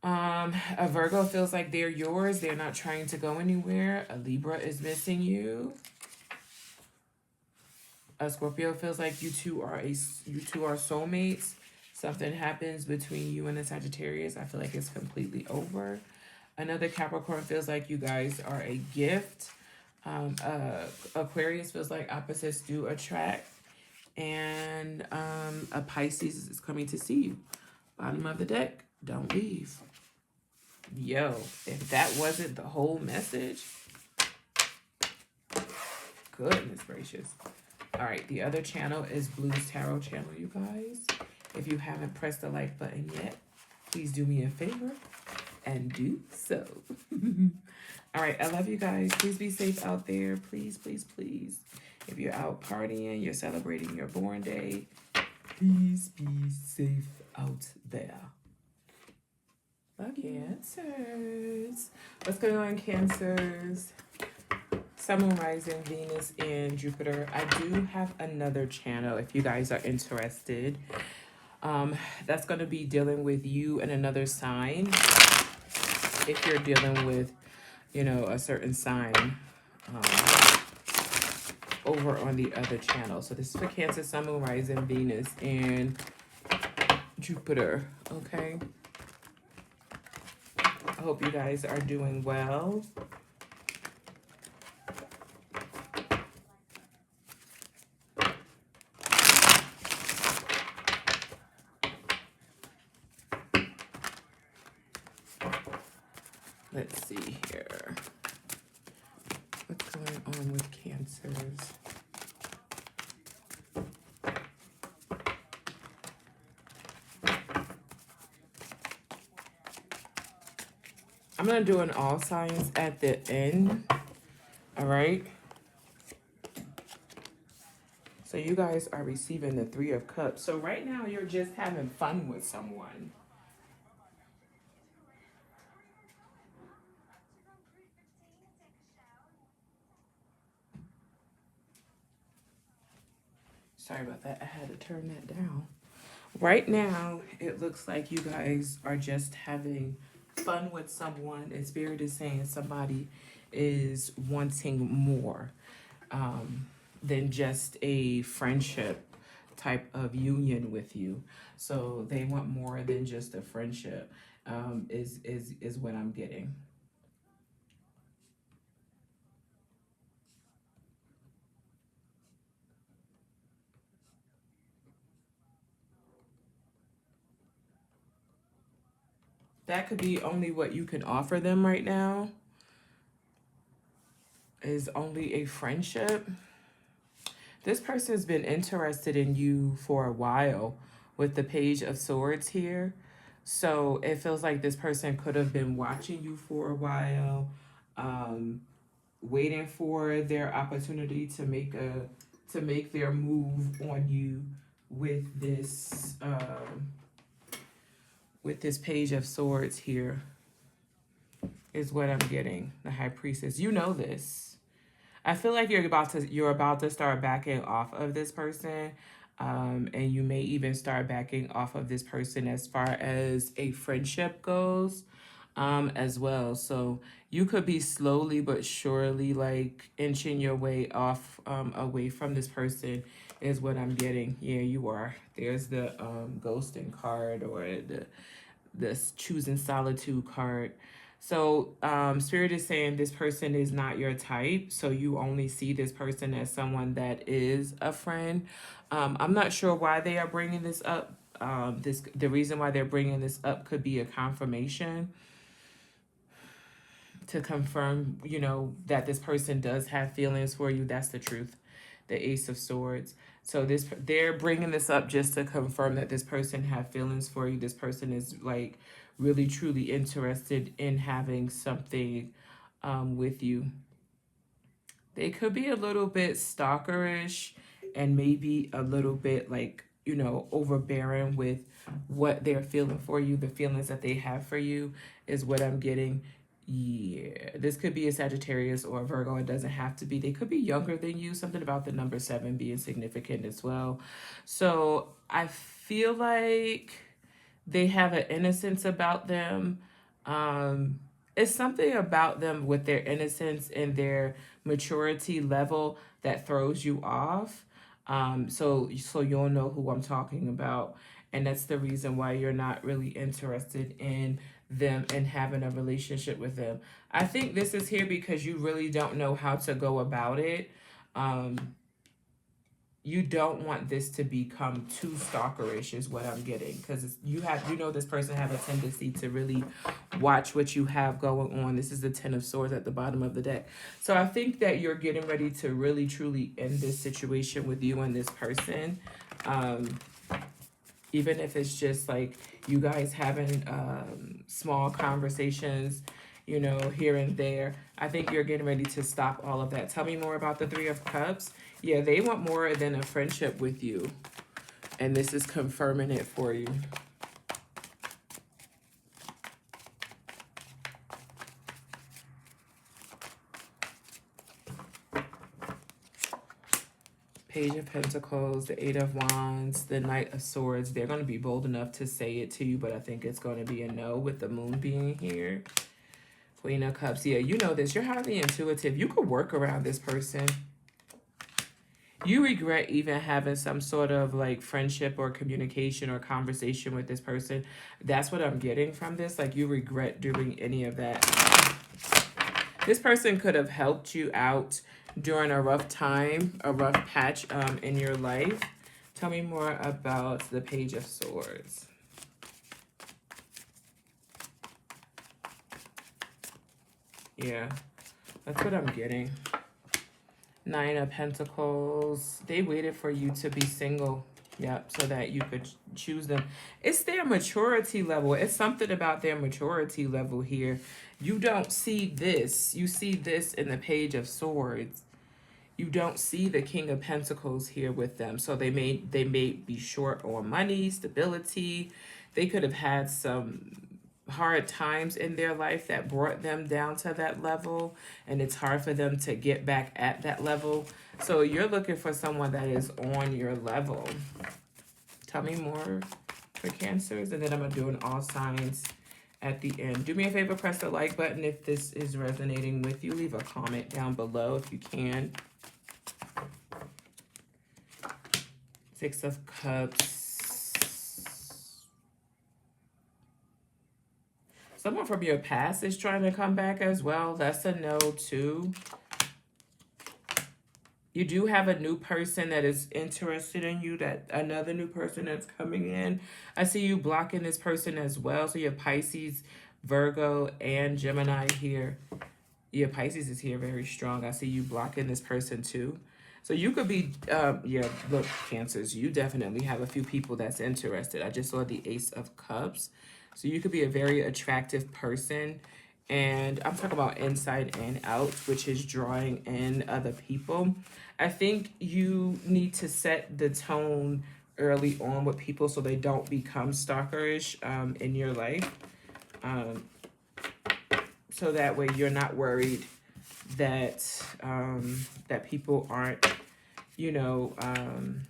A Virgo feels like they're yours. They're not trying to go anywhere. A Libra is missing you. A Scorpio feels like you two are soulmates. Something happens between you and the Sagittarius. I feel like it's completely over. Another Capricorn feels like you guys are a gift. Aquarius feels like opposites do attract. And a Pisces is coming to see you. Bottom of the deck, don't leave. Yo, if that wasn't the whole message, goodness gracious. All right, the other channel is Blue's Tarot channel, you guys. If you haven't pressed the like button yet, please do me a favor and do so. All right, I love you guys. Please be safe out there. Please, please, please. If you're out partying, you're celebrating your born day, please be safe out there. Cancers. What's going on, Cancers? Sun, Moon, Rising, Venus, and Jupiter. I do have another channel if you guys are interested. That's going to be dealing with you and another sign. If you're dealing with, you know, a certain sign over on the other channel. So this is for Cancer, Sun, Moon, Rising, Venus, and Jupiter. Okay. I hope you guys are doing well. Let's see here. What's going on with Cancers? I'm going to do an all signs at the end. All right. So you guys are receiving the 3 of Cups. So right now you're just having fun with someone. Sorry about that. I had to turn that down. Right now, it looks like you guys are just having fun with someone, and Spirit is saying somebody is wanting more than just a friendship type of union with you. So they want more than just a friendship, is what I'm getting. That could be only what you can offer them right now, is only a friendship. This person's been interested in you for a while with the Page of Swords here. So it feels like this person could have been watching you for a while, waiting for their opportunity to make their move on you with this Page of Swords here, is what I'm getting. The High Priestess. You know this. I feel like you're about to start backing off of this person, and you may even start backing off of this person as far as a friendship goes, as well. So you could be slowly but surely like inching your way off, away from this person, is what I'm getting. Yeah, you are. There's the ghosting card, or the choosing solitude card. So Spirit is saying this person is not your type. So you only see this person as someone that is a friend. I'm not sure why they are bringing this up. The reason why they're bringing this up could be a confirmation to confirm, you know, that this person does have feelings for you. That's the truth. The Ace of Swords. So they're bringing this up just to confirm that this person have feelings for you. This person is like really truly interested in having something with you. They could be a little bit stalkerish and maybe a little bit like, you know, overbearing with what they're feeling for you. The feelings that they have for you is what I'm getting. Yeah, this could be a Sagittarius or a Virgo. It doesn't have to be. They could be younger than you. Something about the number 7 being significant as well. So I feel like they have an innocence about them. It's something about them with their innocence and their maturity level that throws you off. So you'll know who I'm talking about, and that's the reason why you're not really interested in them and having a relationship with them. I think this is here because you really don't know how to go about it. You don't want this to become too stalkerish is what I'm getting, because you know this person have a tendency to really watch what you have going on. This is the 10 of Swords at the bottom of the deck. So I think that you're getting ready to really truly end this situation with you and this person. Even if it's just like you guys having small conversations, you know, here and there. I think you're getting ready to stop all of that. Tell me more about the 3 of Cups. Yeah, they want more than a friendship with you. And this is confirming it for you. Page of Pentacles, the 8 of Wands, the Knight of Swords. They're going to be bold enough to say it to you, but I think it's going to be a no with the Moon being here. Queen of Cups. Yeah, you know this. You're highly intuitive. You could work around this person. You regret even having some sort of like friendship or communication or conversation with this person. That's what I'm getting from this. Like you regret doing any of that. This person could have helped you out during a rough time, a rough patch in your life. Tell me more about the Page of Swords. Yeah, that's what I'm getting. 9 of Pentacles. They waited for you to be single. Yep, so that you could choose them. It's their maturity level. It's something about their maturity level here. You don't see this. You see this in the Page of Swords. You don't see the King of Pentacles here with them. So they may be short on money, stability. They could have had some hard times in their life that brought them down to that level, and it's hard for them to get back at that level. So you're looking for someone that is on your level. Tell me more for Cancers, and then I'm gonna do an all signs at the end. Do me a favor, press the like button if this is resonating with you. Leave a comment down below if you can. 6 of Cups. Someone from your past is trying to come back as well. That's a no, too. You do have a new person that is interested in you, that another new person that's coming in. I see you blocking this person as well. So you have Pisces, Virgo, and Gemini here. Yeah, Pisces is here very strong. I see you blocking this person too. So you could be, yeah, look, Cancers, you definitely have a few people that's interested. I just saw the Ace of Cups. So you could be a very attractive person. And I'm talking about inside and out, which is drawing in other people. I think you need to set the tone early on with people so they don't become stalkerish in your life. So that way you're not worried that that people aren't, you know,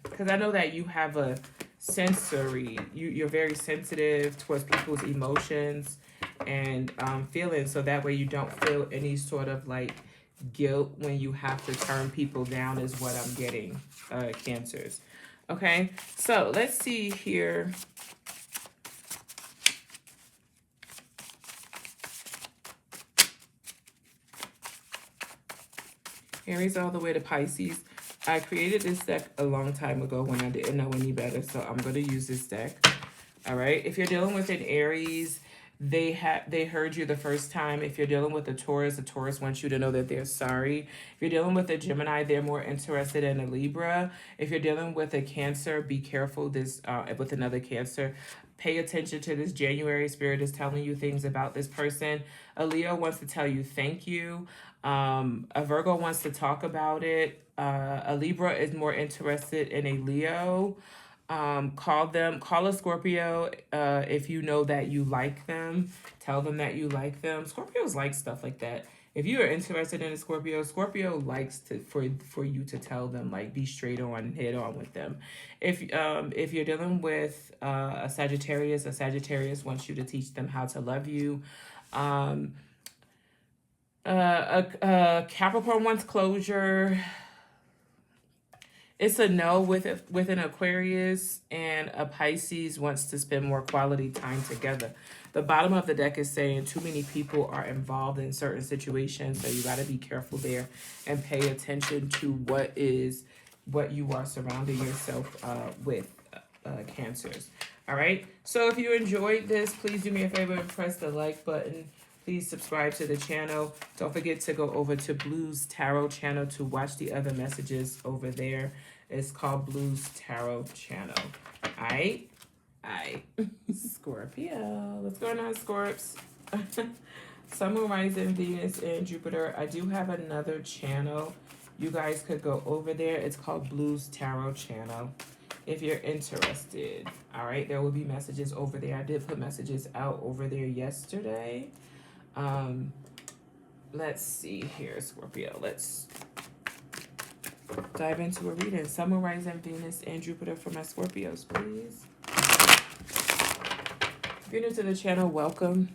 because I know that you have a sensory, you're very sensitive towards people's emotions and feelings, so that way you don't feel any sort of like guilt when you have to turn people down is what I'm getting, Cancers. Okay, so let's see here. Aries all the way to Pisces. I created this deck a long time ago when I didn't know any better, so I'm going to use this deck. All right. If you're dealing with an Aries, they heard you the first time. If you're dealing with a Taurus wants you to know that they're sorry. If you're dealing with a Gemini, they're more interested in a Libra. If you're dealing with a Cancer, be careful this with another Cancer. Pay attention to this. January spirit is telling you things about this person. A Leo wants to tell you thank you. A Virgo wants to talk about it. A Libra is more interested in a Leo. Call a Scorpio if you know that you like them. Tell them that you like them. Scorpios like stuff like that. If you are interested in a Scorpio, Scorpio likes for you to tell them, like, be straight on, head on with them. If you're dealing with a Sagittarius wants you to teach them how to love you. A Capricorn wants closure. It's a no with an Aquarius, and a Pisces wants to spend more quality time together. The bottom of the deck is saying too many people are involved in certain situations, so you got to be careful there and pay attention to what you are surrounding yourself with, Cancers. All right. So if you enjoyed this, please do me a favor and press the like button. Please subscribe to the channel. Don't forget to go over to Blue's Tarot channel to watch the other messages over there. It's called Blue's Tarot channel. All right. Scorpio. What's going on, Scorps? Sun, Moon, Rising, Venus, and Jupiter. I do have another channel. You guys could go over there. It's called Blue's Tarot channel if you're interested. All right. There will be messages over there. I did put messages out over there yesterday. Let's see here, Scorpio. Let's dive into a reading. Sun, Moon, Rising, Venus, and Jupiter for my Scorpios, please. If you're new to the channel, welcome.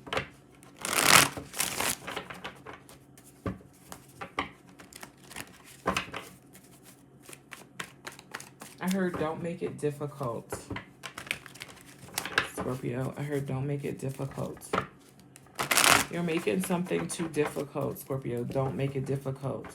I heard don't make it difficult. Scorpio, I heard don't make it difficult. You're making something too difficult, Scorpio. Don't make it difficult.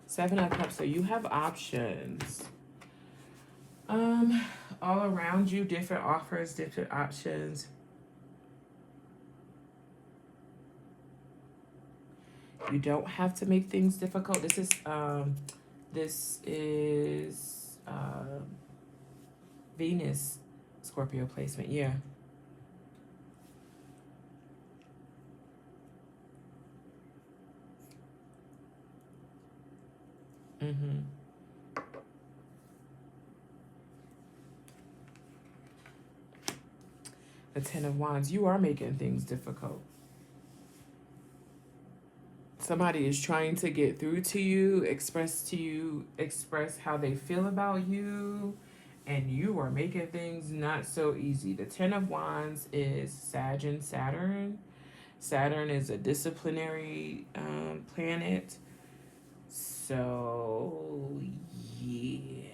Seven of Cups, so you have options. All around you, different offers, different options. You don't have to make things difficult. This is Venus Scorpio placement, yeah. The Ten of Wands, you are making things difficult. Somebody is trying to get through to you, express how they feel about you, and you are making things not so easy. The Ten of Wands is Sag and Saturn. Saturn is a disciplinary planet. So, yeah.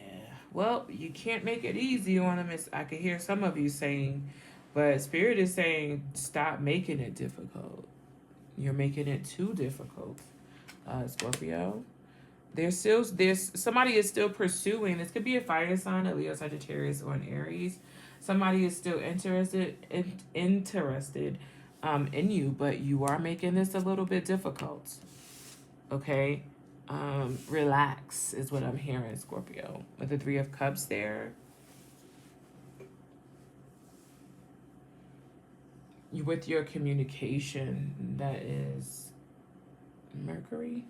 Well, you can't make it easy on them. I can hear some of you saying, but Spirit is saying, stop making it difficult. You're making it too difficult, Scorpio. Somebody is still pursuing. This could be a fire sign, a Leo, Sagittarius, or an Aries. Somebody is still interested in you, but you are making this a little bit difficult. Okay? Relax is what I'm hearing, Scorpio. With the Three of Cups there. With your communication, that is Mercury.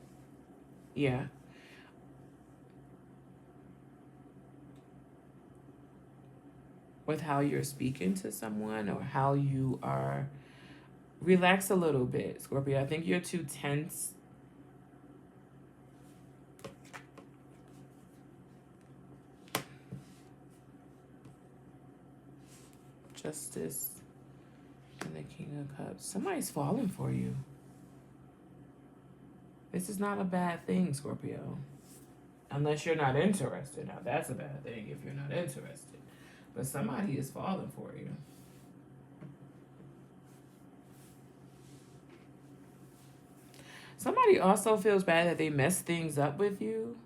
Yeah. With how you're speaking to someone or how you are. Relax a little bit, Scorpio. I think you're too tense. Justice and the King of Cups. Somebody's falling for you. This is not a bad thing, Scorpio. Unless you're not interested. Now, that's a bad thing if you're not interested. But somebody is falling for you. Somebody also feels bad that they messed things up with you.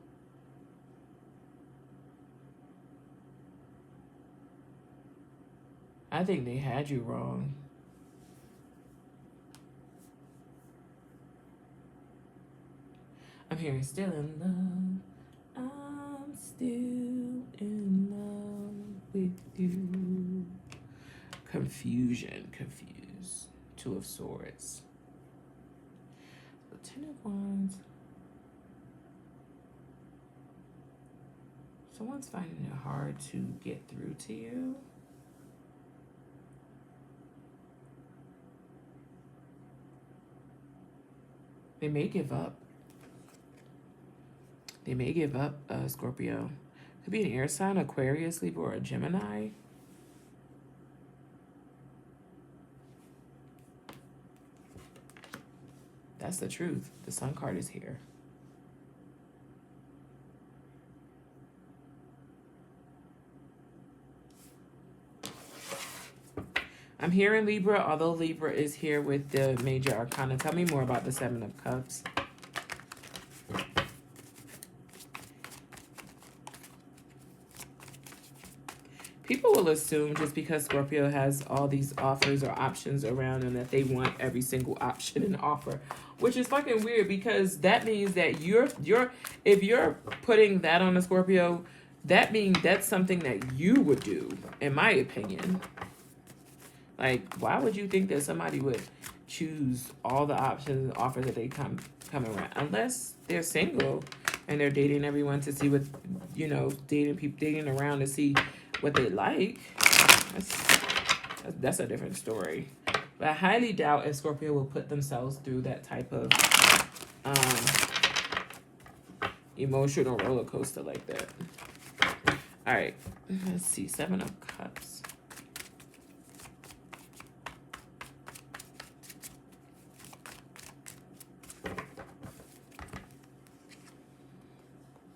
I think they had you wrong. I'm hearing still in love. I'm still in love with you. Confusion, confused. Two of Swords. The Ten of Wands. Someone's finding it hard to get through to you. They may give up. They may give up, Scorpio. Could be an air sign, Aquarius, Libra, or a Gemini. That's the truth. The Sun card is here. I'm hearing Libra, although Libra is here with the major arcana. Tell me more about the Seven of Cups. People will assume just because Scorpio has all these offers or options around and that they want every single option and offer, which is fucking weird because that means that if you're putting that on a Scorpio, that means that's something that you would do, in my opinion. Like, why would you think that somebody would choose all the options and offers that they come around? Unless they're single and they're dating everyone to see what, dating around to see what they like. That's a different story. But I highly doubt if Scorpio will put themselves through that type of emotional roller coaster like that. All right, let's see. Seven of Cups.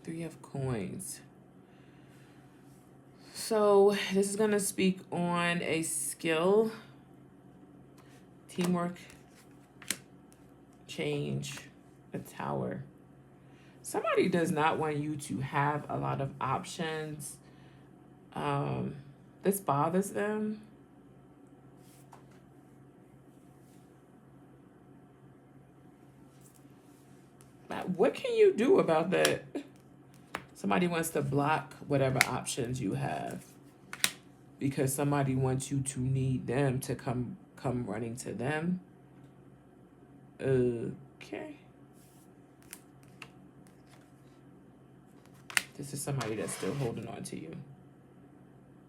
Three of Coins. So this is going to speak on a skill, teamwork, change, a Tower. Somebody does not want you to have a lot of options. This bothers them. What can you do about that? Somebody wants to block whatever options you have because somebody wants you to need them to come running to them. Okay. This is somebody that's still holding on to you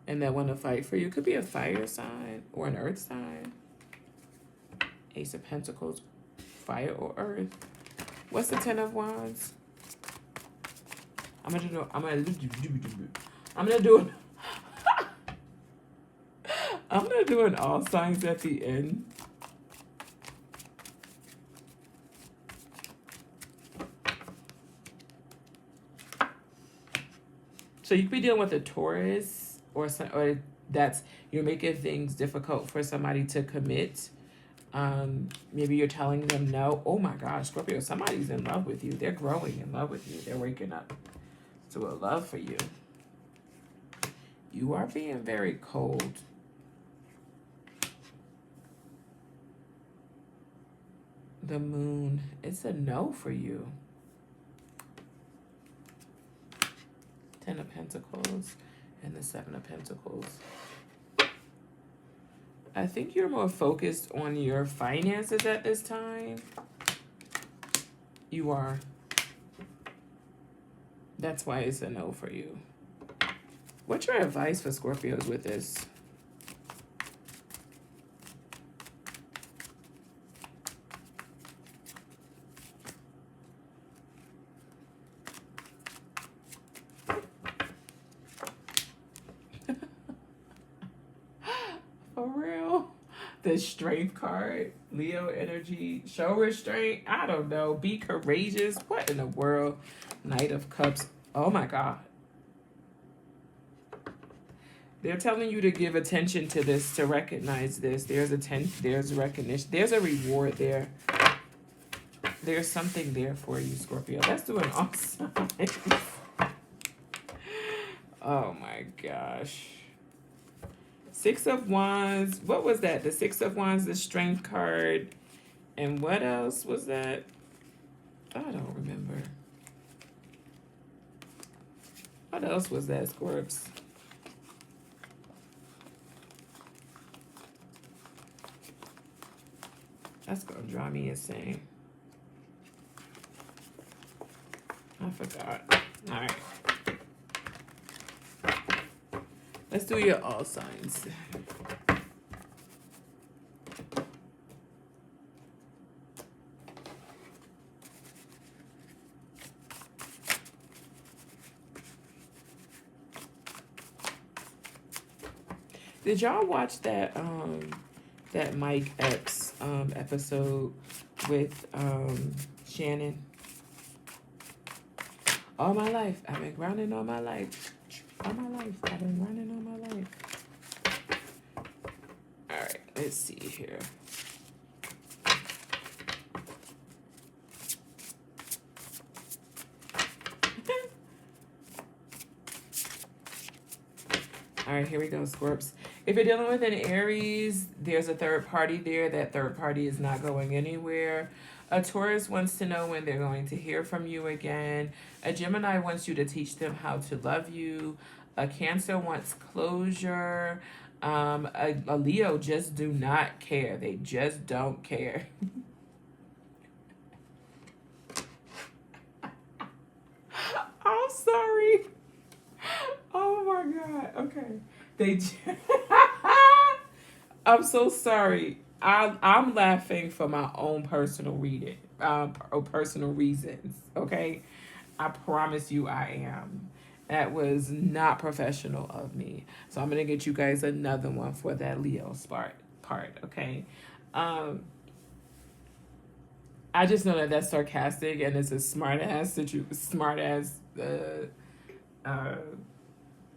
and that want to fight for you. Could be a fire sign or an earth sign. Ace of Pentacles, fire or earth. What's the Ten of Wands? I'm gonna do an all signs at the end. So you could be dealing with a Taurus or that's you're making things difficult for somebody to commit. Maybe you're telling them no. Oh my gosh, Scorpio, somebody's in love with you. They're growing in love with you. They're waking up to a love for you. You are being very cold. The Moon, it's a no for you. Ten of Pentacles and the Seven of Pentacles. I think you're more focused on your finances at this time. You are. That's why it's a no for you. What's your advice for Scorpios with this? The strength card, Leo energy, show restraint. I don't know. Be courageous. What in the world? Knight of Cups. Oh my God. They're telling you to give attention to this, to recognize this. There's recognition. There's a reward there. There's something there for you, Scorpio. Let's do an all signs. Oh my gosh. Six of Wands. What was that? The Six of Wands, the Strength card. And what else was that? I don't remember. What else was that, Scorps? That's gonna drive me insane. I forgot. All right. Let's do your all signs. Did y'all watch that that Mike Epps episode with Shannon? All my life, I've been grinding all my life. All my life, I've been grinding all my life. All right, let's see here. All right, here we go, Scorps. If you're dealing with an Aries, there's a third party there. That third party is not going anywhere. A Taurus wants to know when they're going to hear from you again. A Gemini wants you to teach them how to love you. A Cancer wants closure. A Leo just do not care. They just don't care. I'm sorry. Oh my God. Okay. I'm so sorry. I'm laughing for my own personal reading, or personal reasons. Okay, I promise you, I am. That was not professional of me. So I'm gonna get you guys another one for that Leo part. Okay. I just know that that's sarcastic and it's a smart ass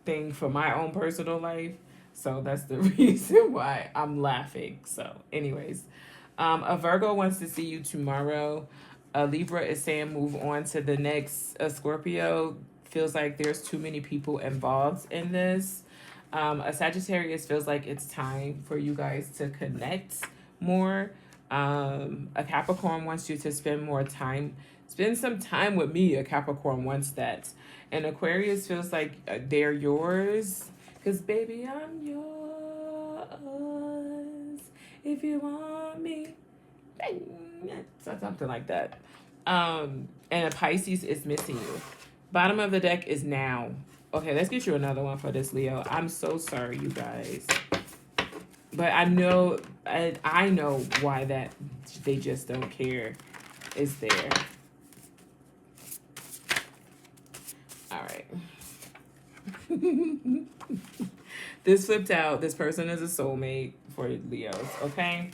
thing for my own personal life. So that's the reason why I'm laughing. So, anyways, a Virgo wants to see you tomorrow. A Libra is saying move on to the next. A Scorpio feels like there's too many people involved in this. A Sagittarius feels like it's time for you guys to connect more. A Capricorn wants you to spend some time with me. A Capricorn wants that. And Aquarius feels like they're yours. Because, baby, I'm yours. If you want me. Something like that. And a Pisces is missing you. Bottom of the deck is now. Okay, let's get you another one for this, Leo. I'm so sorry, you guys. But I know why that they just don't care is there. All right. This flipped out. This person is a soulmate for Leos, okay?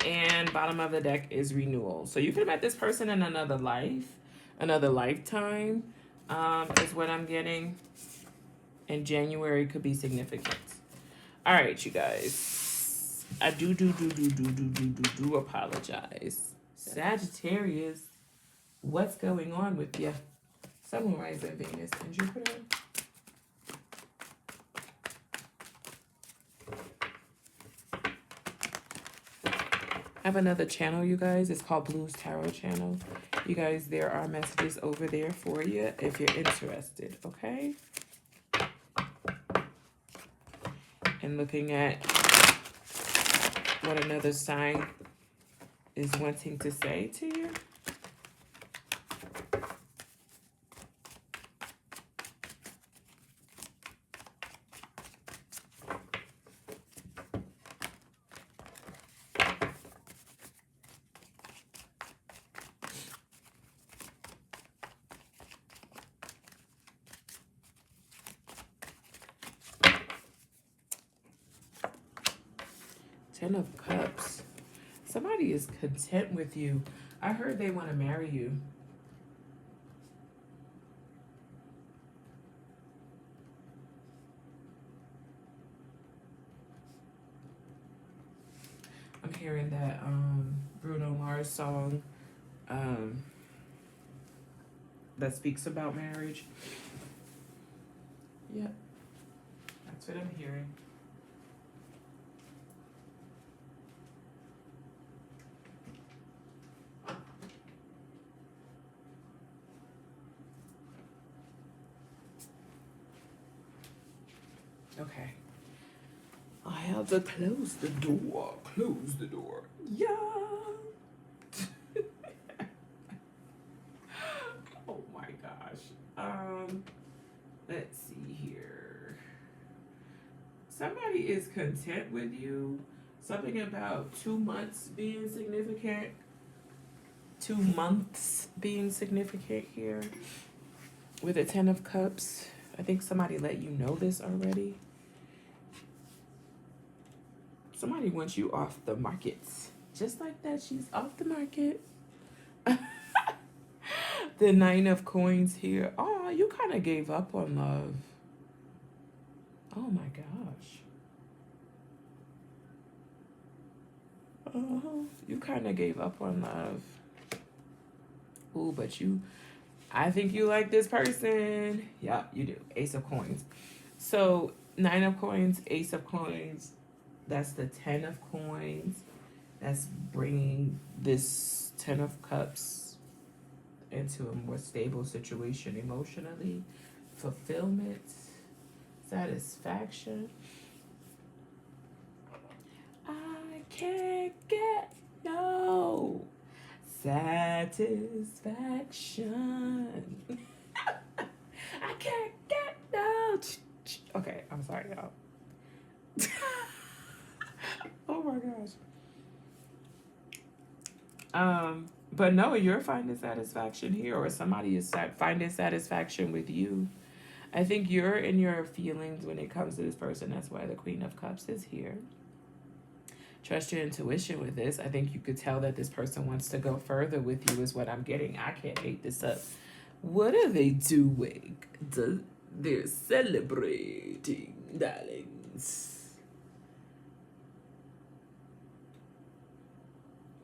And bottom of the deck is renewal. So you could have met this person in another life, another lifetime, is what I'm getting. And January could be significant. All right, you guys. I do apologize. Sagittarius, what's going on with you? Sun, Moon, Rising, Venus, and Jupiter. I have another channel, you guys. It's called Blues Tarot Channel. You guys, there are messages over there for you if you're interested, okay? And looking at what another sign is wanting to say to you. Ten of Cups. Somebody is content with you. I heard they want to marry you. I'm hearing that Bruno Mars song that speaks about marriage. Yeah, that's what I'm hearing. Okay. I have to close the door. Close the door. Yeah. Oh my gosh. Let's see here. Somebody is content with you. Something about 2 months being significant. 2 months being significant here. With a 10 of Cups. I think somebody let you know this already. Somebody wants you off the market. Just like that, she's off the market. The 9 of Coins here. Oh, you kind of gave up on love. Oh my gosh. You kind of gave up on love. Ooh, but I think you like this person. Yeah, you do. Ace of Coins. So 9 of Coins, Ace of Coins. That's the 10 of Coins. That's bringing this 10 of Cups into a more stable situation emotionally. Fulfillment. Satisfaction. I can't get no satisfaction. I can't get no. Okay, I'm sorry, y'all. Oh my gosh. But no, you're finding satisfaction here, or somebody is finding satisfaction with you. I think you're in your feelings when it comes to this person. That's why the Queen of Cups is here. Trust your intuition with this. I think you could tell that this person wants to go further with you is what I'm getting. I can't make this up. What are they doing? They're celebrating, darlings.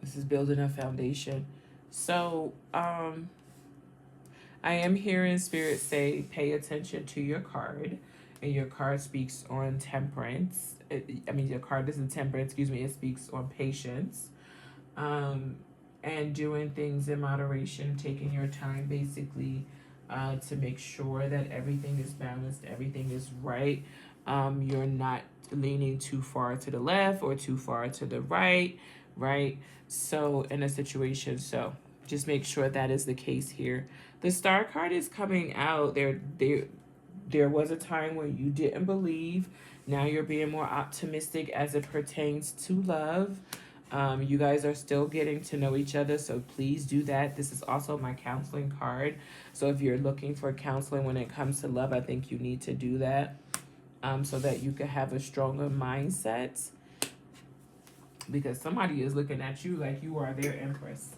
This is building a foundation. So, I am hearing Spirit say, pay attention to your card. And your card speaks on temperance. Your card isn't temperance, it speaks on patience. And doing things in moderation, taking your time, basically, to make sure that everything is balanced, everything is right. You're not leaning too far to the left or too far to the right? So, in a situation, so just make sure that is the case here. The Star card is coming out. There was a time when you didn't believe. Now you're being more optimistic as it pertains to love. You guys are still getting to know each other, so please do that. This is also my counseling card. So if you're looking for counseling when it comes to love, I think you need to do that so that you can have a stronger mindset. Because somebody is looking at you like you are their empress.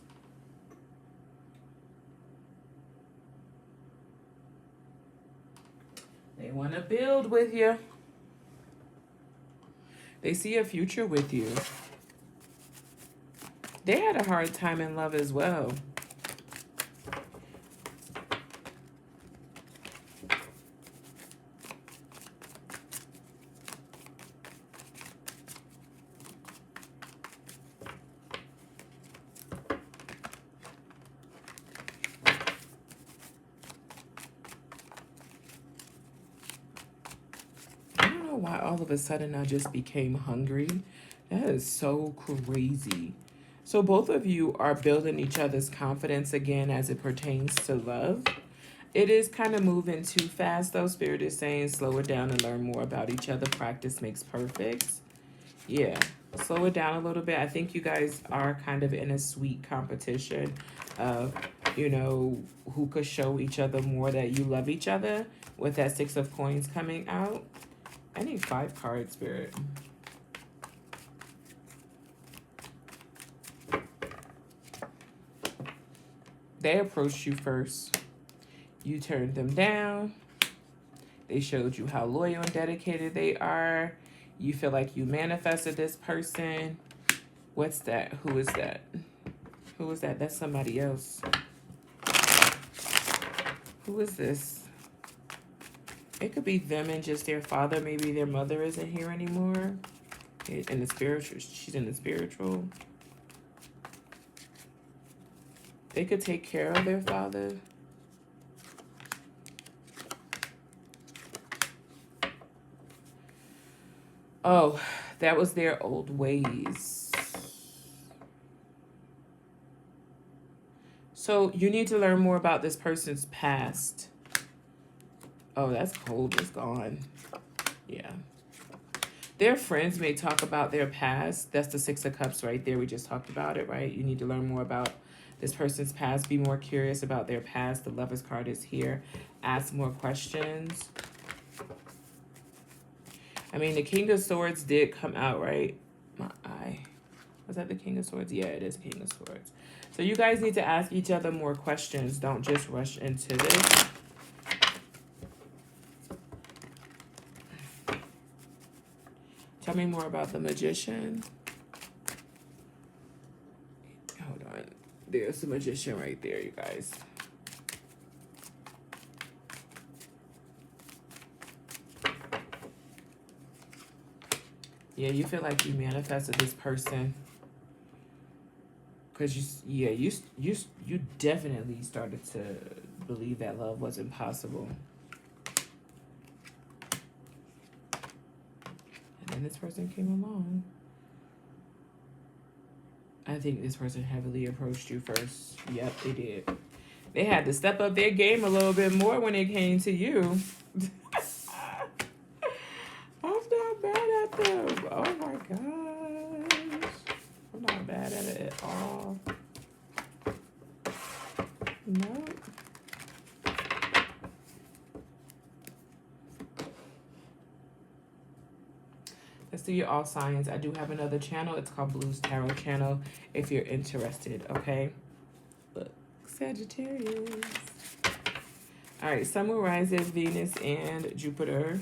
They want to build with you. They see a future with you. They had a hard time in love as well. Why all of a sudden I just became hungry. That is so crazy. So both of you are building each other's confidence again as it pertains to love. It is kind of moving too fast though. Spirit is saying slow it down and learn more about each other. Practice makes perfect. Yeah, slow it down a little bit. I think you guys are kind of in a sweet competition of, who could show each other more that you love each other with that 6 of Coins coming out. I need 5 cards, Spirit. They approached you first. You turned them down. They showed you how loyal and dedicated they are. You feel like you manifested this person. What's that? Who is that? Who is that? That's somebody else. Who is this? It could be them and just their father. Maybe their mother isn't here anymore. In the spiritual, she's in the spiritual. They could take care of their father. Oh, that was their old ways. So you need to learn more about this person's past. Oh, that's cold. It's gone. Yeah. Their friends may talk about their past. That's the Six of Cups right there. We just talked about it, right? You need to learn more about this person's past. Be more curious about their past. The Lovers card is here. Ask more questions. I mean, the King of Swords did come out, right? My eye. Was that the King of Swords? Yeah, it is King of Swords. So you guys need to ask each other more questions. Don't just rush into this. Tell me more about the Magician. Hold on. There's the Magician right there, you guys. Yeah, you feel like you manifested this person. Because you definitely started to believe that love was impossible. And then this person came along. I think this person heavily approached you first. Yep, they did. They had to step up their game a little bit more when it came to you. I'm not bad at them. Oh my gosh. I'm not bad at it at all. No. Let's do your all signs. I do have another channel. It's called Blue's Tarot Channel if you're interested, okay? Look, Sagittarius. All right, Sun, Moon, Rising, Venus, and Jupiter.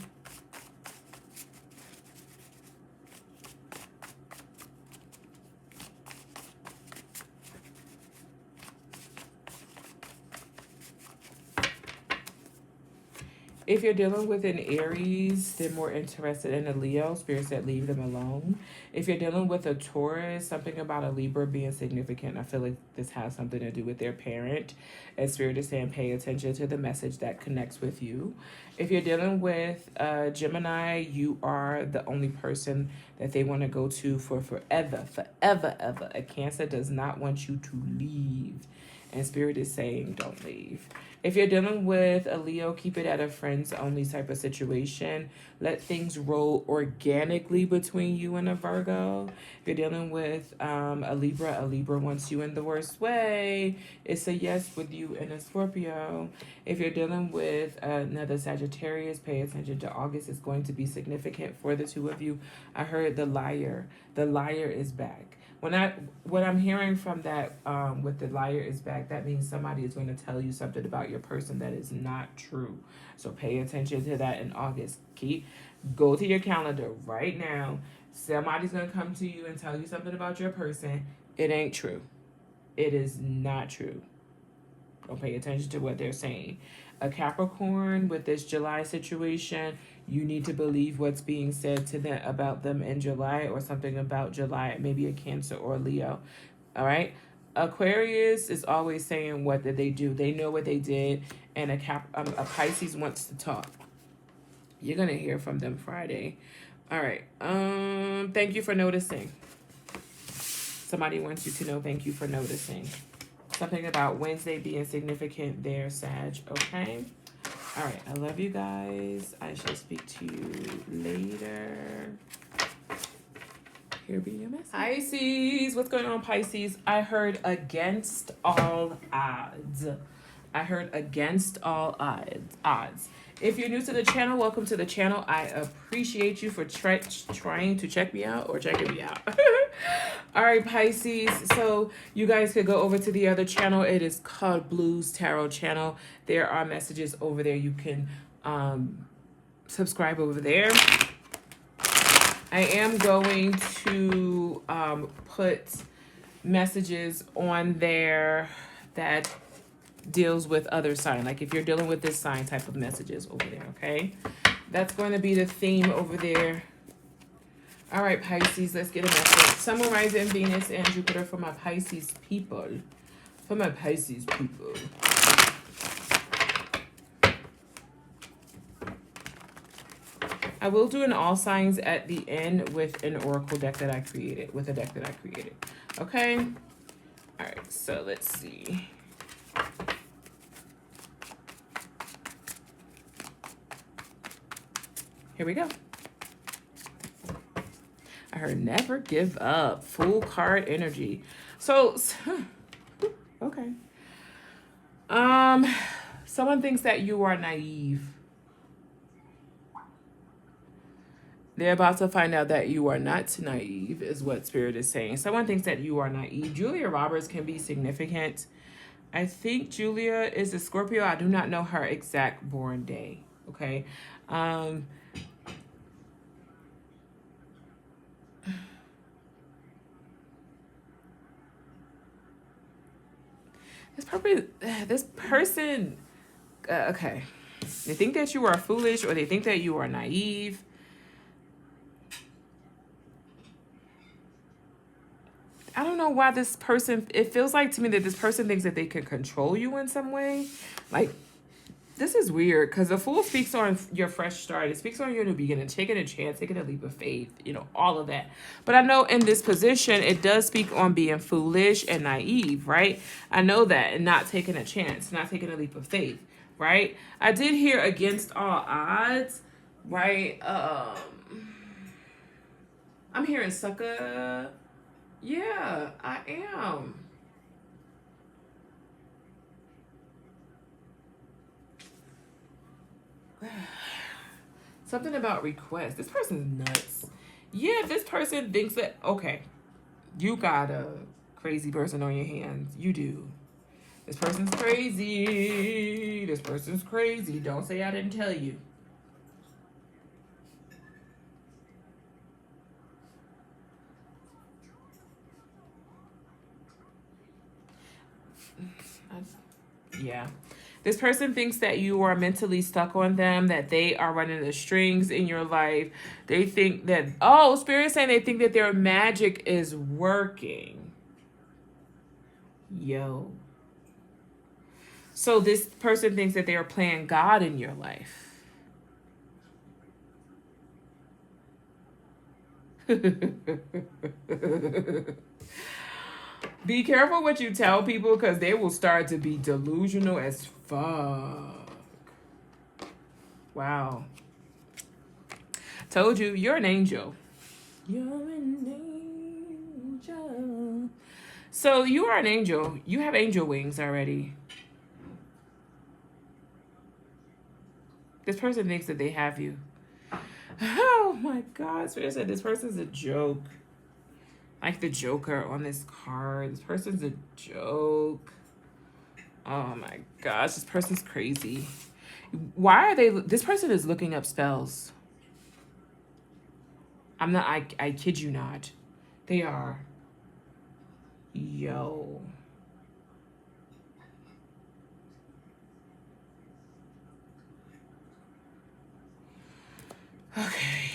If you're dealing with an Aries, they're more interested in a Leo. Spirit said leave them alone. If you're dealing with a Taurus, something about a Libra being significant, I feel like this has something to do with their parent. And Spirit is saying pay attention to the message that connects with you. If you're dealing with Gemini, you are the only person that they want to go to for forever, ever. A Cancer does not want you to leave. And Spirit is saying don't leave. If you're dealing with a Leo, keep it at a friends only type of situation. Let things roll organically between you and a Virgo. If you're dealing with a Libra wants you in the worst way. It's a yes with you and a Scorpio. If you're dealing with another Sagittarius, pay attention to August. It's going to be significant for the two of you. I heard the liar. The liar is back. What I'm hearing from that with the liar is back, that means somebody is going to tell you something about your person that is not true. So pay attention to that in August. Go to your calendar right now. Somebody's going to come to you and tell you something about your person. It ain't true. It is not true. Don't pay attention to what they're saying. A Capricorn with this July situation, you need to believe what's being said to them about them in July or something about July, maybe a Cancer or a Leo. All right. Aquarius is always saying what did they do. They know what they did. And a Pisces wants to talk. You're going to hear from them Friday. All right. Thank you for noticing. Somebody wants you to know thank you for noticing. Something about Wednesday being significant there, Sag. Okay? All right. I love you guys. I shall speak to you later. Here be your message. Pisces. What's going on, Pisces? I heard against all odds. I heard against all odds. If you're new to the channel, welcome to the channel. I appreciate you for trying to check me out or checking me out. All right, Pisces. So you guys could go over to the other channel. It is called Blues Tarot Channel. There are messages over there. You can subscribe over there. I am going to put messages on there that deals with other sign, like if you're dealing with this sign type of messages over there. Okay, that's going to be the theme over there. All right, Pisces, let's get a message. Sun, Moon, Rising, Venus, and Jupiter for my Pisces people. For my Pisces people. I will do an all signs at the end with an oracle deck that I created, with a deck that I created. Okay. All right, so let's see. Here we go. I heard never give up. Full card energy. So, okay. Someone thinks that you are naive. They're about to find out that you are not naive, is what Spirit is saying. Someone thinks that you are naive. Julia Roberts can be significant. I think Julia is a Scorpio. I do not know her exact born day. Okay. This person, okay. They think that you are foolish or they think that you are naive. I don't know why this person, it feels like to me that this person thinks that they can control you in some way. Like, this is weird because the Fool speaks on your fresh start. It speaks on your new beginning, taking a chance, taking a leap of faith, you know, all of that. But I know in this position, it does speak on being foolish and naive, right? I know that, and not taking a chance, not taking a leap of faith, right? I did hear against all odds, right? I'm hearing sucker. Yeah, I am. Something about request. This person's nuts. Yeah, this person thinks that, okay, you got a crazy person on your hands. You do. This person's crazy. This person's crazy. Don't say I didn't tell you. Yeah. This person thinks that you are mentally stuck on them, that they are running the strings in your life. They think that, oh, Spirit's saying they think that their magic is working. Yo. So this person thinks that they are playing God in your life. Be careful what you tell people because they will start to be delusional as fuck. Wow. Told you, you're an angel. You're an angel. So you are an angel. You have angel wings already. This person thinks that they have you. Oh my God. Spirit said this person's a joke. Like the Joker on this card. This person's a joke. Oh my gosh, this person's crazy. Why are they? This person is looking up spells. I'm not, I kid you not. They are. Yo. Okay.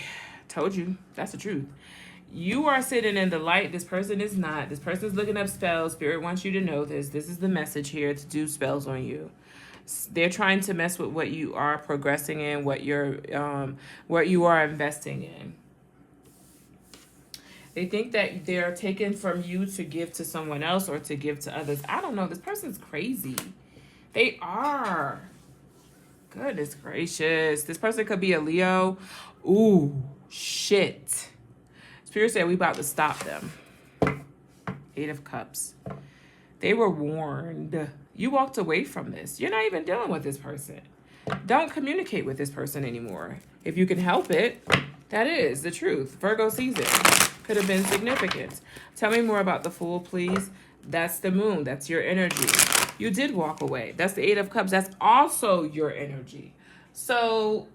Told you. That's the truth. You are sitting in the light. This person is not. This person is looking up spells. Spirit wants you to know this. This is the message here, to do spells on you. They're trying to mess with what you are progressing in, what you are investing in. They think that they're taken from you to give to someone else or to give to others. I don't know. This person's crazy. They are. Goodness gracious. This person could be a Leo. Ooh, shit. Spirit said we about to stop them. 8 of Cups. They were warned. You walked away from this. You're not even dealing with this person. don't communicate with this person anymore. If you can help it, that is the truth. Virgo season could have been significant. Tell me more about the Fool, please. That's the moon. That's your energy. You did walk away. That's the Eight of Cups. That's also your energy. So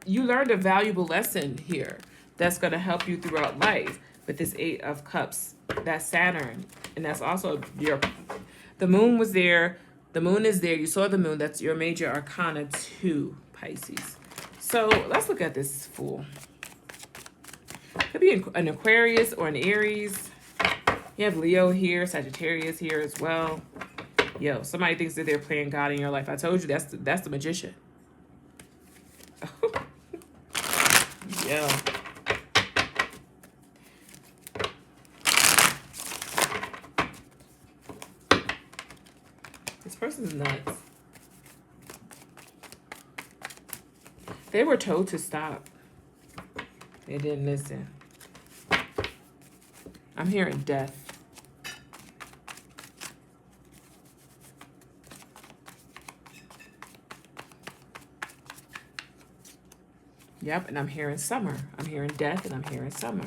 you learned a valuable lesson here that's going to help you throughout life with this Eight of Cups. That's Saturn. And that's also the moon was there. The moon is there. You saw the moon. That's your major arcana 2, Pisces. So let's look at this Fool. Could be an Aquarius or an Aries. You have Leo here, Sagittarius here as well. Yo, somebody thinks that they're playing God in your life. I told you that's the Magician. Yo. This person's nuts. They were told to stop. They didn't listen. I'm hearing death. Yep, and I'm hearing summer. I'm hearing death and I'm hearing summer.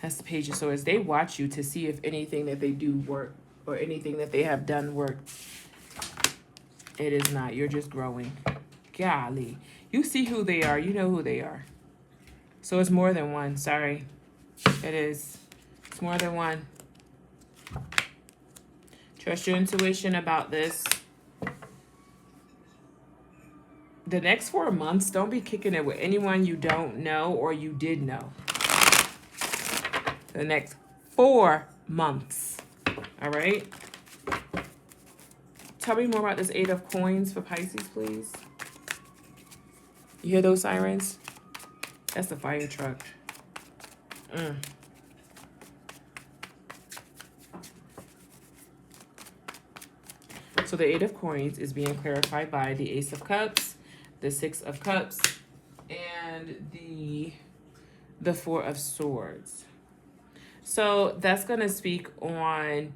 That's the Page of Swords. They watch you to see if anything that they do work or anything that they have done work. It is not. You're just growing. Golly. You see who they are. You know who they are. So it's more than one. Sorry. It is. It's more than one. Trust your intuition about this. The next 4 months, don't be kicking it with anyone you don't know or you did know. The next 4 months. All right? Tell me more about this Eight of Coins for Pisces, please. You hear those sirens? That's the fire truck. So the Eight of Coins is being clarified by the Ace of Cups, the Six of Cups, and the Four of Swords. So that's going to speak on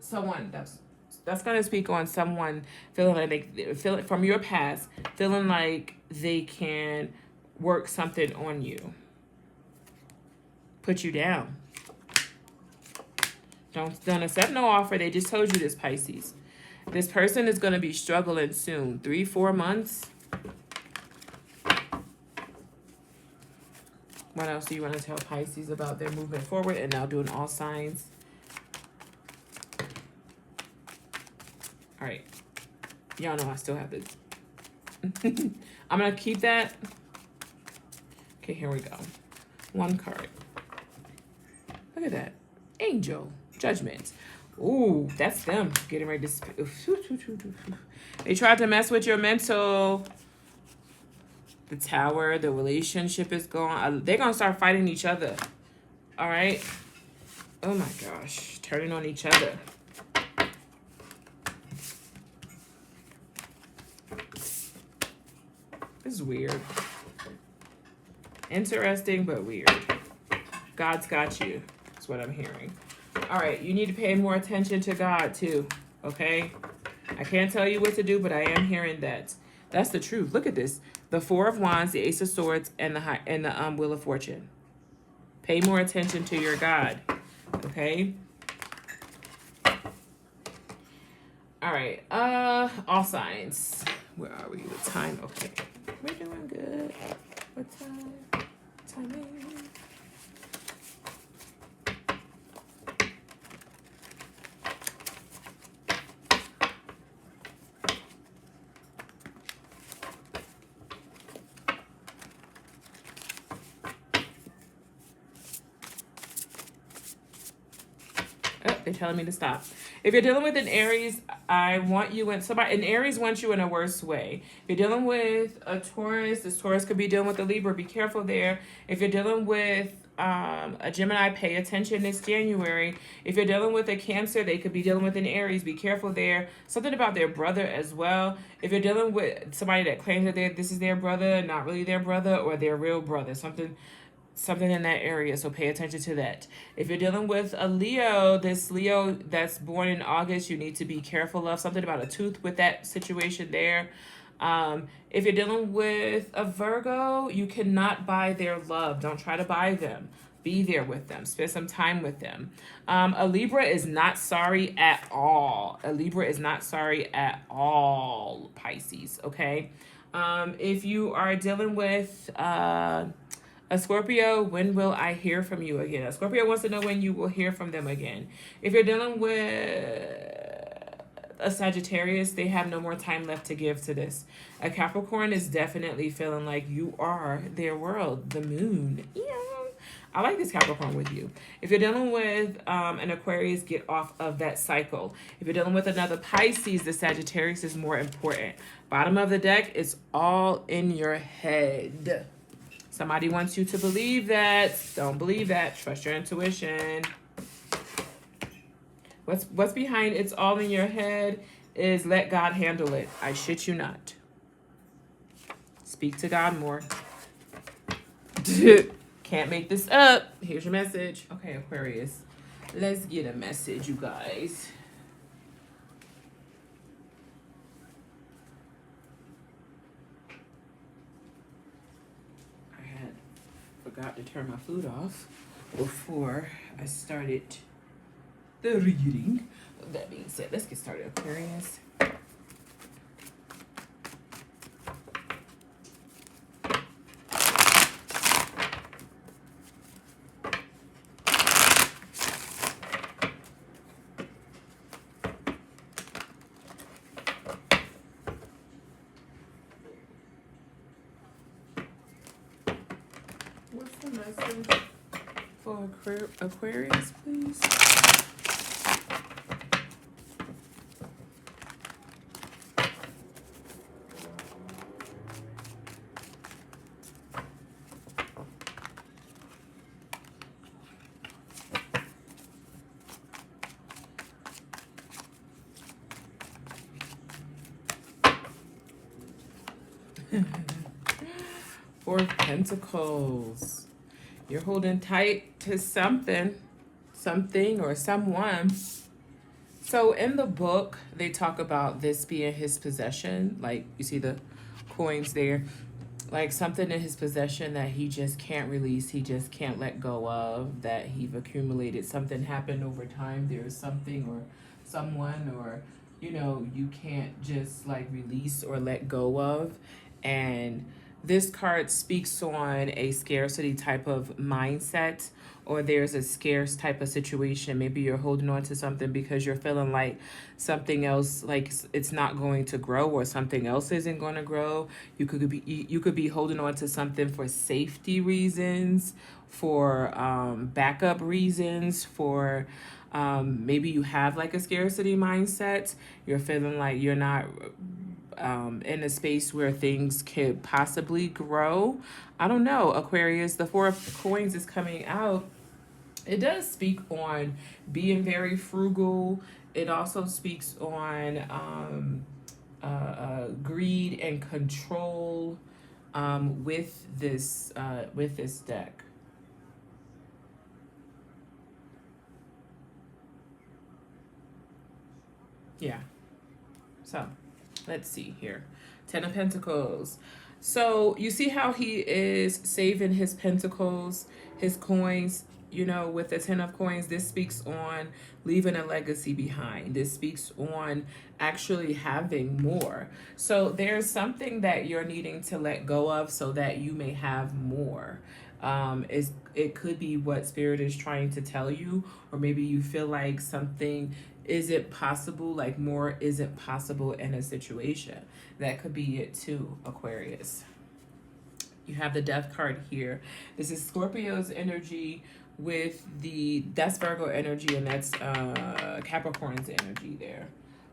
someone that's going to speak on someone feeling like they feel it from your past, feeling like they can work something on you, put you down. Don't accept no offer. They just told you this, Pisces. This person is going to be struggling soon. 3-4 months. What else do you want to tell Pisces about their movement forward? And now doing all signs. All right. Y'all know I still have this. I'm going to keep that. Okay, here we go. One card. Look at that. Angel. Judgment. Ooh, that's them getting ready to... They tried to mess with your mental. The Tower, the relationship is gone. They're going to start fighting each other. All right? Oh, my gosh. Turning on each other. This is weird. Interesting, but weird. God's got you. That's what I'm hearing. All right, you need to pay more attention to God, too. Okay? I can't tell you what to do, but I am hearing that. That's the truth. Look at this. The Four of Wands, the Ace of Swords, and the Wheel of Fortune. Pay more attention to your God. Okay? All right. All signs. Where are we? What time? Okay. We're doing good. What time? Timing. They're telling me to stop. If you're dealing with an Aries, I want you in somebody. An Aries wants you in a worse way. If you're dealing with a Taurus, this Taurus could be dealing with a Libra. Be careful there. If you're dealing with a Gemini, pay attention this January. If you're dealing with a Cancer, they could be dealing with an Aries. Be careful there. Something about their brother as well. If you're dealing with somebody that claims that this is their brother, not really their brother, or their real brother, something. something in that area, so pay attention to that. If you're dealing with a Leo, this Leo that's born in August, you need to be careful of something about a tooth with that situation there. If you're dealing with a Virgo, you cannot buy their love. Don't try to buy them. Be there with them. Spend some time with them. A Libra is not sorry at all. A Libra is not sorry at all, Pisces, okay? If you are dealing with a Scorpio, when will I hear from you again? A Scorpio wants to know when you will hear from them again. If you're dealing with a Sagittarius, they have no more time left to give to this. A Capricorn is definitely feeling like you are their world, the moon. Yeah. I like this Capricorn with you. If you're dealing with an Aquarius, get off of that cycle. If you're dealing with another Pisces, the Sagittarius is more important. Bottom of the deck, it's all in your head. Somebody wants you to believe that. Don't believe that. Trust your intuition. What's behind it's all in your head is let God handle it. I shit you not. Speak to God more. Can't make this up. Here's your message. Okay, Aquarius. Let's get a message, you guys. Forgot to turn my food off before I started the reading. That being said, let's get started, Aquarius. What's the message for Aquarius, please? Four of Pentacles. You're holding tight to something or someone. So in the book, they talk about this being his possession. Like, you see the coins there. Like something in his possession that he just can't release. He just can't let go of. That he've accumulated. Something happened over time. There's something or someone or, you know, you can't just like release or let go of. And this card speaks on a scarcity type of mindset, or there's a scarce type of situation. Maybe you're holding on to something because you're feeling like something else, like it's not going to grow, or something else isn't going to grow. You could be holding on to something for safety reasons, for backup reasons, for maybe you have like a scarcity mindset. You're feeling like you're not in a space where things could possibly grow. I don't know, Aquarius. The Four of Coins is coming out. It does speak on being very frugal. It also speaks on greed and control with this deck. Yeah. So let's see here. Ten of Pentacles. So you see how he is saving his pentacles, his coins, you know, with the Ten of Coins. This speaks on leaving a legacy behind. This speaks on actually having more. So there's something that you're needing to let go of so that you may have more. It could be what Spirit is trying to tell you, or maybe you feel like something isn't possible, like more isn't possible in a situation. That could be it too, Aquarius. You have the Death card here. This is Scorpio's energy with that's Virgo energy, and that's Capricorn's energy there.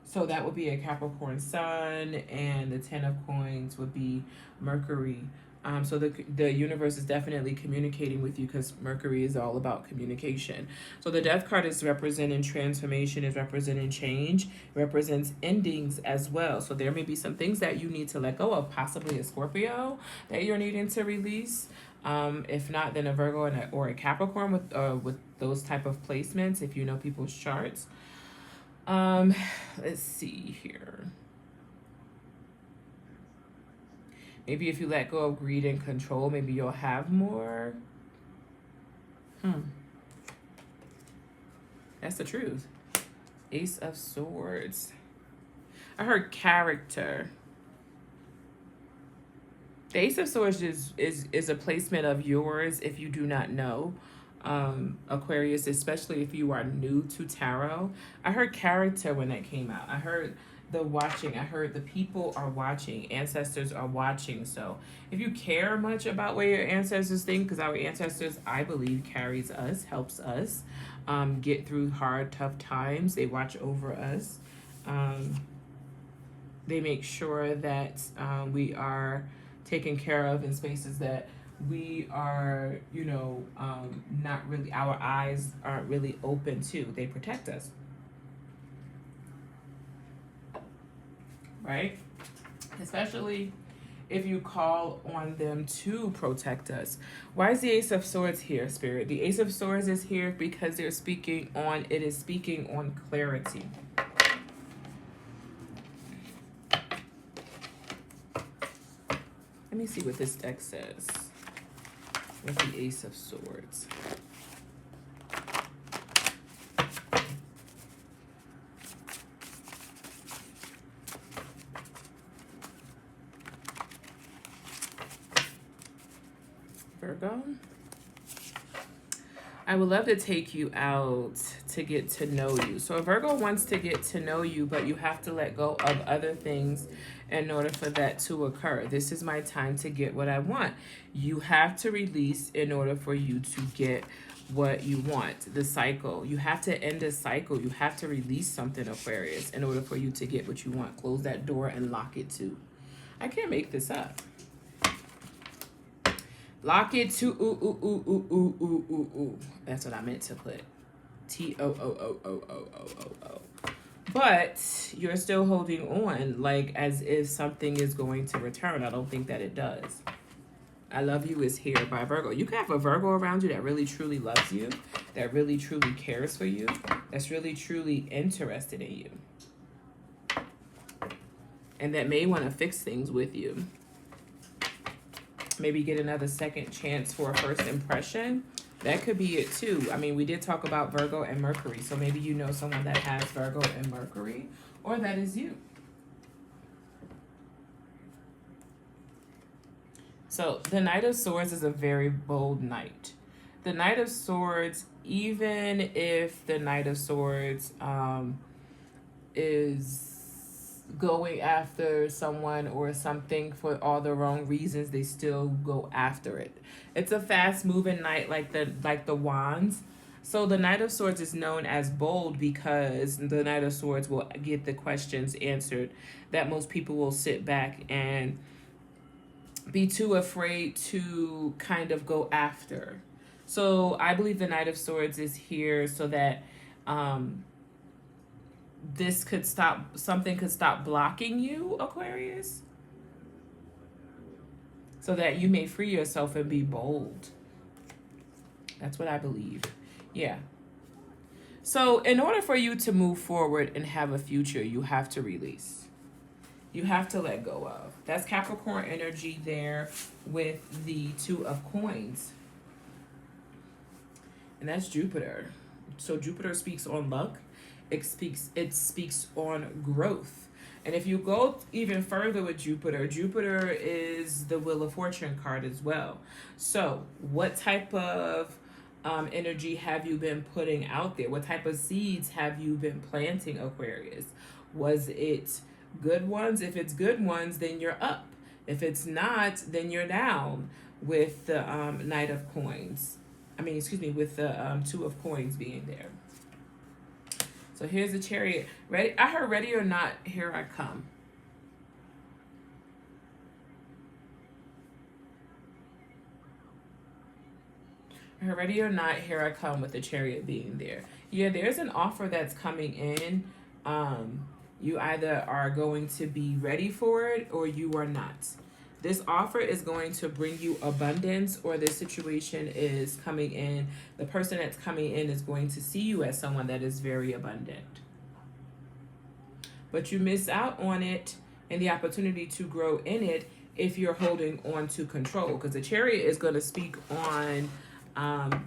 So that would be a Capricorn sun, and the Ten of Coins would be Mercury So the universe is definitely communicating with you because Mercury is all about communication. So the Death card is representing transformation, is representing change, represents endings as well. So there may be some things that you need to let go of, possibly a Scorpio that you're needing to release. If not, then a Virgo or a Capricorn with those type of placements. If you know people's charts. Let's see here. Maybe if you let go of greed and control, maybe you'll have more. That's the truth. Ace of Swords. I heard character. The Ace of Swords is a placement of yours if you do not know. Aquarius, especially if you are new to tarot. I heard character when that came out. I heard the watching. I heard the people are watching. Ancestors are watching. So if you care much about what your ancestors think, because our ancestors, I believe, carries us, helps us get through hard, tough times. They watch over us. They make sure that we are taken care of in spaces that we are, not really, our eyes aren't really open to. They protect us. Right? Especially if you call on them to protect us. Why is the Ace of Swords here, Spirit? The Ace of Swords is here because it is speaking on clarity. Let me see what this deck says with the Ace of Swords. Virgo. I would love to take you out to get to know you. So a Virgo wants to get to know you, but you have to let go of other things in order for that to occur. This is my time to get what I want. You have to release in order for you to get what you want. The cycle. You have to end a cycle. You have to release something, Aquarius, in order for you to get what you want. Close that door and lock it too. I can't make this up. Lock it to ooh. That's what I meant to put. TOOOOOOOO. But you're still holding on like as if something is going to return. I don't think that it does. I love you is here by Virgo. You can have a Virgo around you that really truly loves you, that really truly cares for you, that's really truly interested in you, and that may want to fix things with you. Maybe get another second chance for a first impression. That could be it too. I mean, we did talk about Virgo and Mercury. So maybe you know someone that has Virgo and Mercury, or that is you. So the Knight of Swords is a very bold knight. The Knight of Swords, even if the Knight of Swords is going after someone or something for all the wrong reasons, they still go after it. It's a fast moving knight like the wands. So the Knight of Swords is known as bold because the Knight of Swords will get the questions answered that most people will sit back and be too afraid to kind of go after. So I believe the Knight of Swords is here so that this could stop, something could stop blocking you, Aquarius, so that you may free yourself and be bold. That's what I believe. Yeah. So in order for you to move forward and have a future, you have to release. You have to let go of. That's Capricorn energy there with the Two of Coins. And that's Jupiter. So Jupiter speaks on luck. It speaks on growth. And if you go even further with Jupiter, Jupiter is the Wheel of Fortune card as well. So what type of energy have you been putting out there? What type of seeds have you been planting, Aquarius? Was it good ones? If it's good ones, then you're up. If it's not, then you're down with the Knight of Coins. With the Two of Coins being there. So here's the Chariot. Ready? I heard ready or not, here I come. Ready or not, here I come with the Chariot being there. Yeah, there's an offer that's coming in. You either are going to be ready for it or you are not. This offer is going to bring you abundance, or this situation is coming in. The person that's coming in is going to see you as someone that is very abundant. But you miss out on it and the opportunity to grow in it if you're holding on to control. Because the Chariot is going to speak on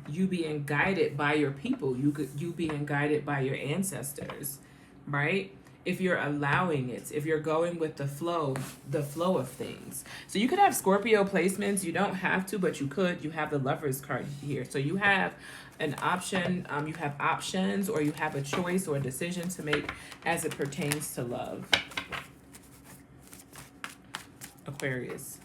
you being guided by your people, you being guided by your ancestors, right? If you're allowing it, if you're going with the flow of things. So you could have Scorpio placements. You don't have to, but you could. You have the Lovers card here. So you have an option, you have options, or you have a choice or a decision to make as it pertains to love. Aquarius.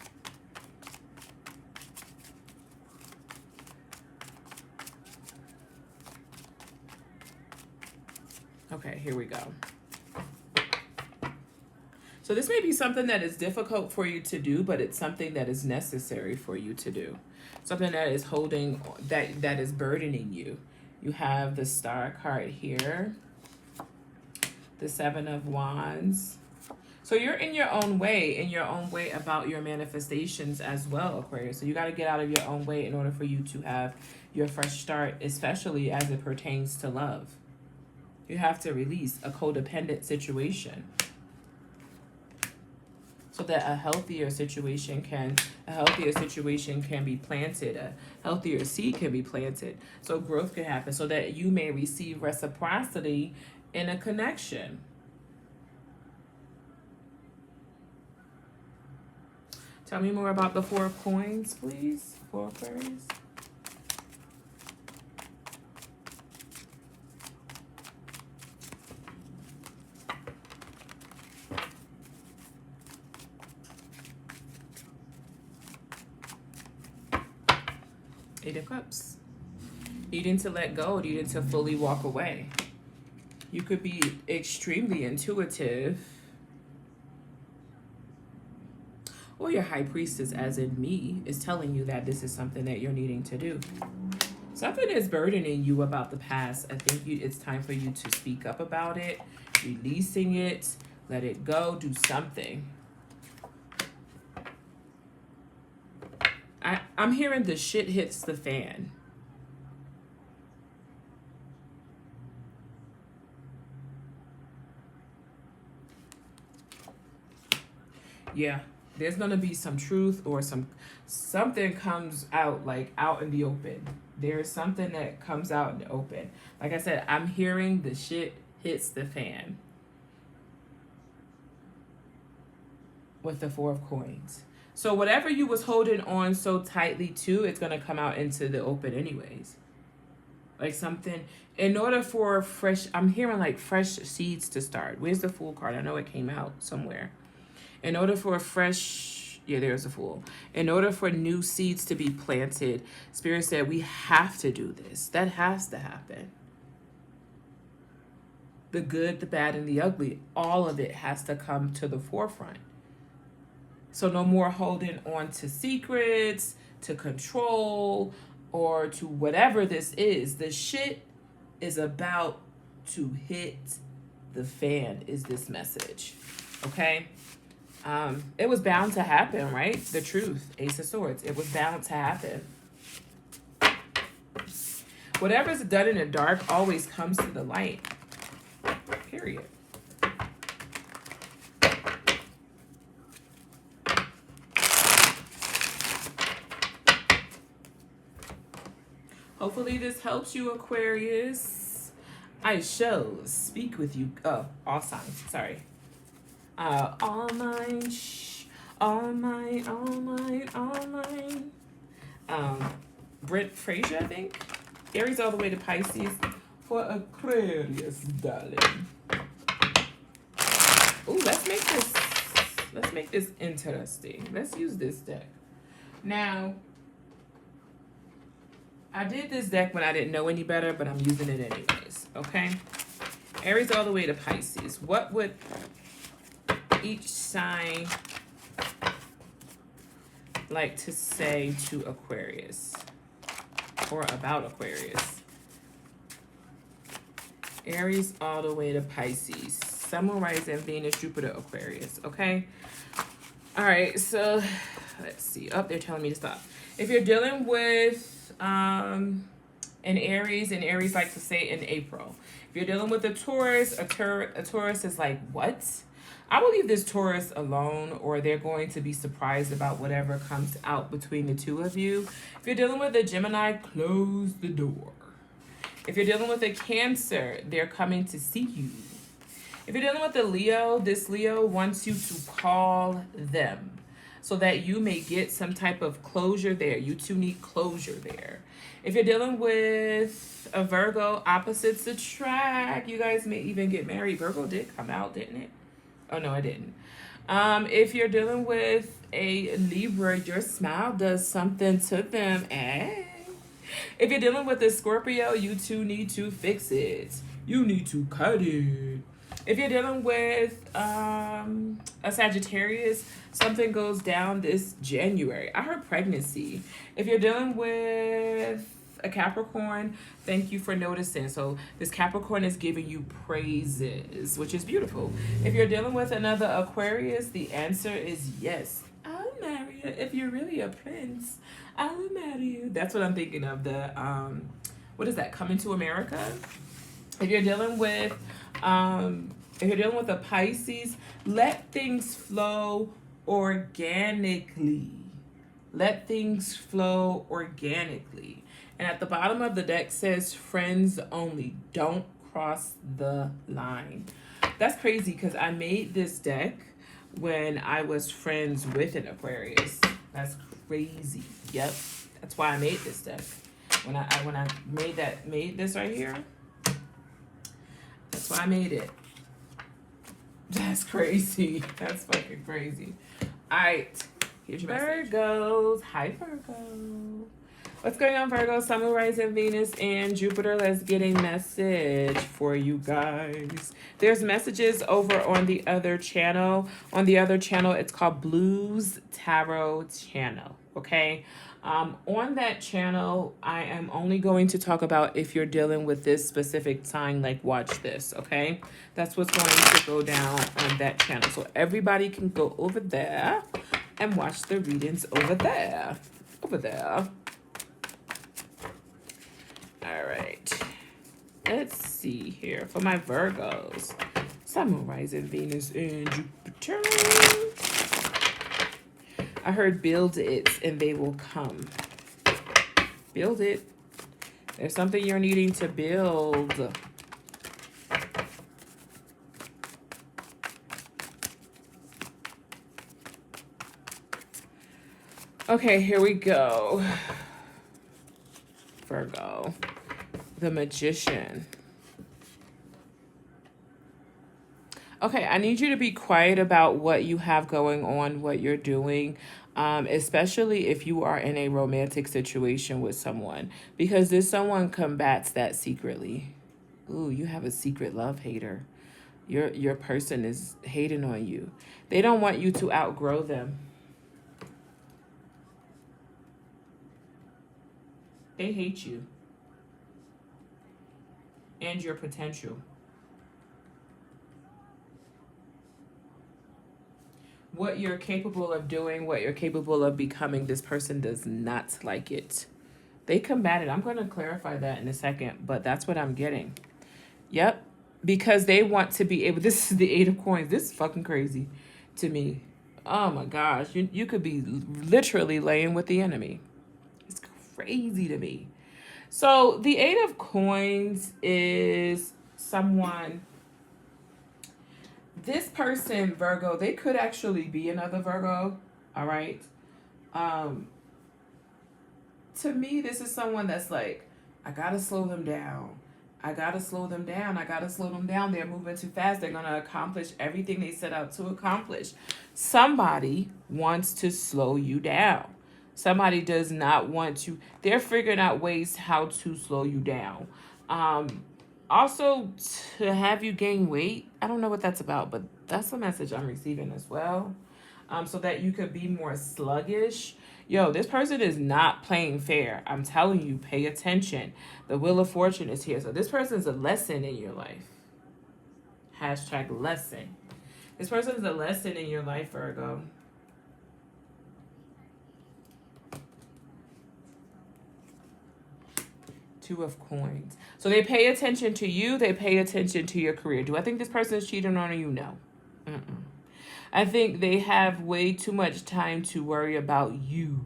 Okay, here we go. So this may be something that is difficult for you to do, but it's something that is necessary for you to do. Something that is holding, that is burdening you. You have the Star card here. The Seven of Wands. So you're in your own way about your manifestations as well, Aquarius. So you got to get out of your own way in order for you to have your fresh start, especially as it pertains to love. You have to release a codependent situation so that a healthier situation can be planted, a healthier seed can be planted, so growth can happen, so that you may receive reciprocity in a connection. Tell me more about the Four of Coins, please, for Aquarius. Eight of Cups. Needing to let go, needing to fully walk away. You could be extremely intuitive. Or your High Priestess, as in me, is telling you that this is something that you're needing to do. Something is burdening you about the past. I think it's time for you to speak up about it, releasing it, let it go, do something. I'm hearing the shit hits the fan. Yeah, there's gonna be some truth or something comes out, like out in the open. There's something that comes out in the open. Like I said, I'm hearing the shit hits the fan with the Four of Coins. So whatever you was holding on so tightly to, it's going to come out into the open anyways. Like something, in order for fresh, I'm hearing like fresh seeds to start. Where's the Fool card? I know it came out somewhere. In order for a fresh, yeah, there's a Fool. In order for new seeds to be planted, Spirit said we have to do this. That has to happen. The good, the bad, and the ugly, all of it has to come to the forefront. So no more holding on to secrets, to control, or to whatever this is. The shit is about to hit the fan, is this message. Okay? It was bound to happen, right? The truth, Ace of Swords. It was bound to happen. Whatever's done in the dark always comes to the light. Period. Hopefully this helps you, Aquarius. I shall speak with you. Oh, all signs. Sorry. All mine. All mine. All mine. All mine. Brent Fraser, I think. Aries all the way to Pisces for Aquarius, darling. Ooh, let's make this interesting. Let's use this deck. Now, I did this deck when I didn't know any better, but I'm using it anyways, okay? Aries all the way to Pisces. What would each sign like to say to Aquarius? or about Aquarius. Aries all the way to Pisces. Sun, Moon, Rising, Venus, Jupiter, Aquarius. Okay. All right. So let's see. Oh, they're telling me to stop. If you're dealing with an Aries, and Aries like to say in April. If you're dealing with a Taurus, a Taurus is like, what? I will leave this Taurus alone, or they're going to be surprised about whatever comes out between the two of you. If you're dealing with a Gemini, close the door. If you're dealing with a Cancer, they're coming to see you. If you're dealing with a Leo, this Leo wants you to call them so that you may get some type of closure there. You two need closure there. If you're dealing with a Virgo, opposites attract. You guys may even get married. Virgo did come out, didn't it? Oh, no, I didn't. If you're dealing with a Libra, your smile does something to them. If you're dealing with a Scorpio, you two need to fix it. You need to cut it. If you're dealing with a Sagittarius, something goes down this January. I heard pregnancy. If you're dealing with a Capricorn, thank you for noticing. So this Capricorn is giving you praises, which is beautiful. If you're dealing with another Aquarius, the answer is yes. I'll marry you. If you're really a prince, I will marry you. That's what I'm thinking of. The what is that? Coming to America. If you're dealing with a Pisces, let things flow organically. Let things flow organically. And at the bottom of the deck says friends only. Don't cross the line. That's crazy because I made this deck when I was friends with an Aquarius. That's crazy. Yep. That's why I made this deck. When I made this right here. That's why I made it. That's crazy. That's fucking crazy. All right. Here's your message. Virgos. Hi, Virgo. What's going on, Virgo? Sun, Moon, Rising, Venus, and Jupiter. Let's get a message for you guys. There's messages over on the other channel. On the other channel, it's called Blues Tarot Channel. Okay? On that channel, I am only going to talk about if you're dealing with this specific sign, like watch this, okay? That's what's going to go down on that channel. So everybody can go over there and watch the readings over there. Over there. All right. Let's see here for my Virgos. Sun, Moon, Rising, Venus, and Jupiter. I heard build it and they will come. Build it. There's something you're needing to build. Okay, here we go. Virgo. The Magician. Okay, I need you to be quiet about what you have going on, what you're doing, especially if you are in a romantic situation with someone, because this someone combats that secretly. Ooh, you have a secret love hater. Your person is hating on you. They don't want you to outgrow them. They hate you and your potential. What you're capable of doing, what you're capable of becoming, this person does not like it. They combat it. I'm going to clarify that in a second, but that's what I'm getting. Yep. Because they want to be able, this is the 8 of Coins. This is fucking crazy to me. Oh my gosh. You could be literally laying with the enemy. It's crazy to me. So the 8 of Coins is someone... This person, Virgo, they could actually be another Virgo, all right? To me, this is someone that's like, I got to slow them down. I got to slow them down. I got to slow them down. They're moving too fast. They're going to accomplish everything they set out to accomplish. Somebody wants to slow you down. Somebody does not want to. They're figuring out ways how to slow you down. Also, to have you gain weight, I don't know what that's about, but that's the message I'm receiving as well. so that you could be more sluggish. Yo, this person is not playing fair. I'm telling you, pay attention. The Wheel of Fortune is here. So this person is a lesson in your life. Hashtag lesson. This person is a lesson in your life, Virgo. Two of Coins. So they pay attention to you. They pay attention to your career. Do I think this person is cheating on you? No. I think they have way too much time to worry about you.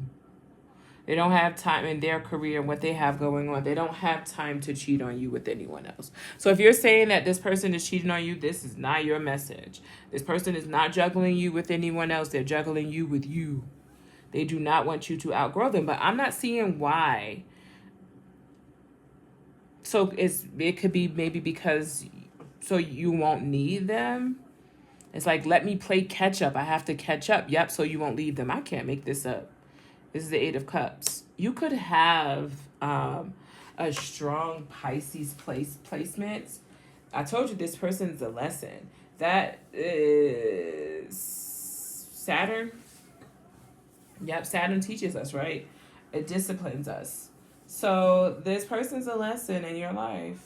They don't have time in their career and what they have going on. They don't have time to cheat on you with anyone else. So if you're saying that this person is cheating on you, this is not your message. This person is not juggling you with anyone else. They're juggling you with you. They do not want you to outgrow them. But I'm not seeing why. So it could be maybe because so you won't need them. It's like, let me play catch up. I have to catch up. Yep, so you won't leave them. I can't make this up. This is the Eight of Cups. You could have a strong Pisces placement. I told you this person's a lesson. That is Saturn. Yep, Saturn teaches us, right? It disciplines us. So this person's a lesson in your life.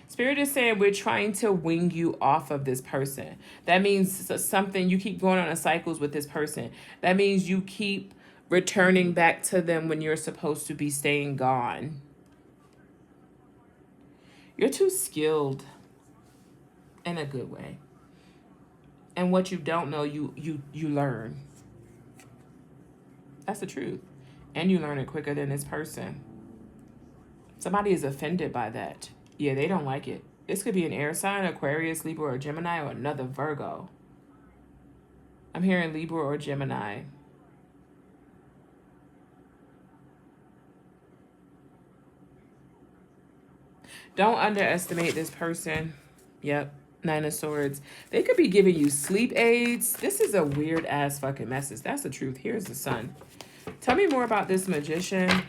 Spirit is saying we're trying to wing you off of this person. That means something, you keep going on a cycles with this person. That means you keep returning back to them when you're supposed to be staying gone. You're too skilled in a good way. And what you don't know, you learn. That's the truth. And you learn it quicker than this person. Somebody is offended by that. Yeah, they don't like it. This could be an air sign, Aquarius, Libra, or Gemini, or another Virgo. I'm hearing Libra or Gemini. Don't underestimate this person. Yep, Nine of Swords. They could be giving you sleep aids. This is a weird ass fucking message. That's the truth. Here's the Sun. Tell me more about this Magician.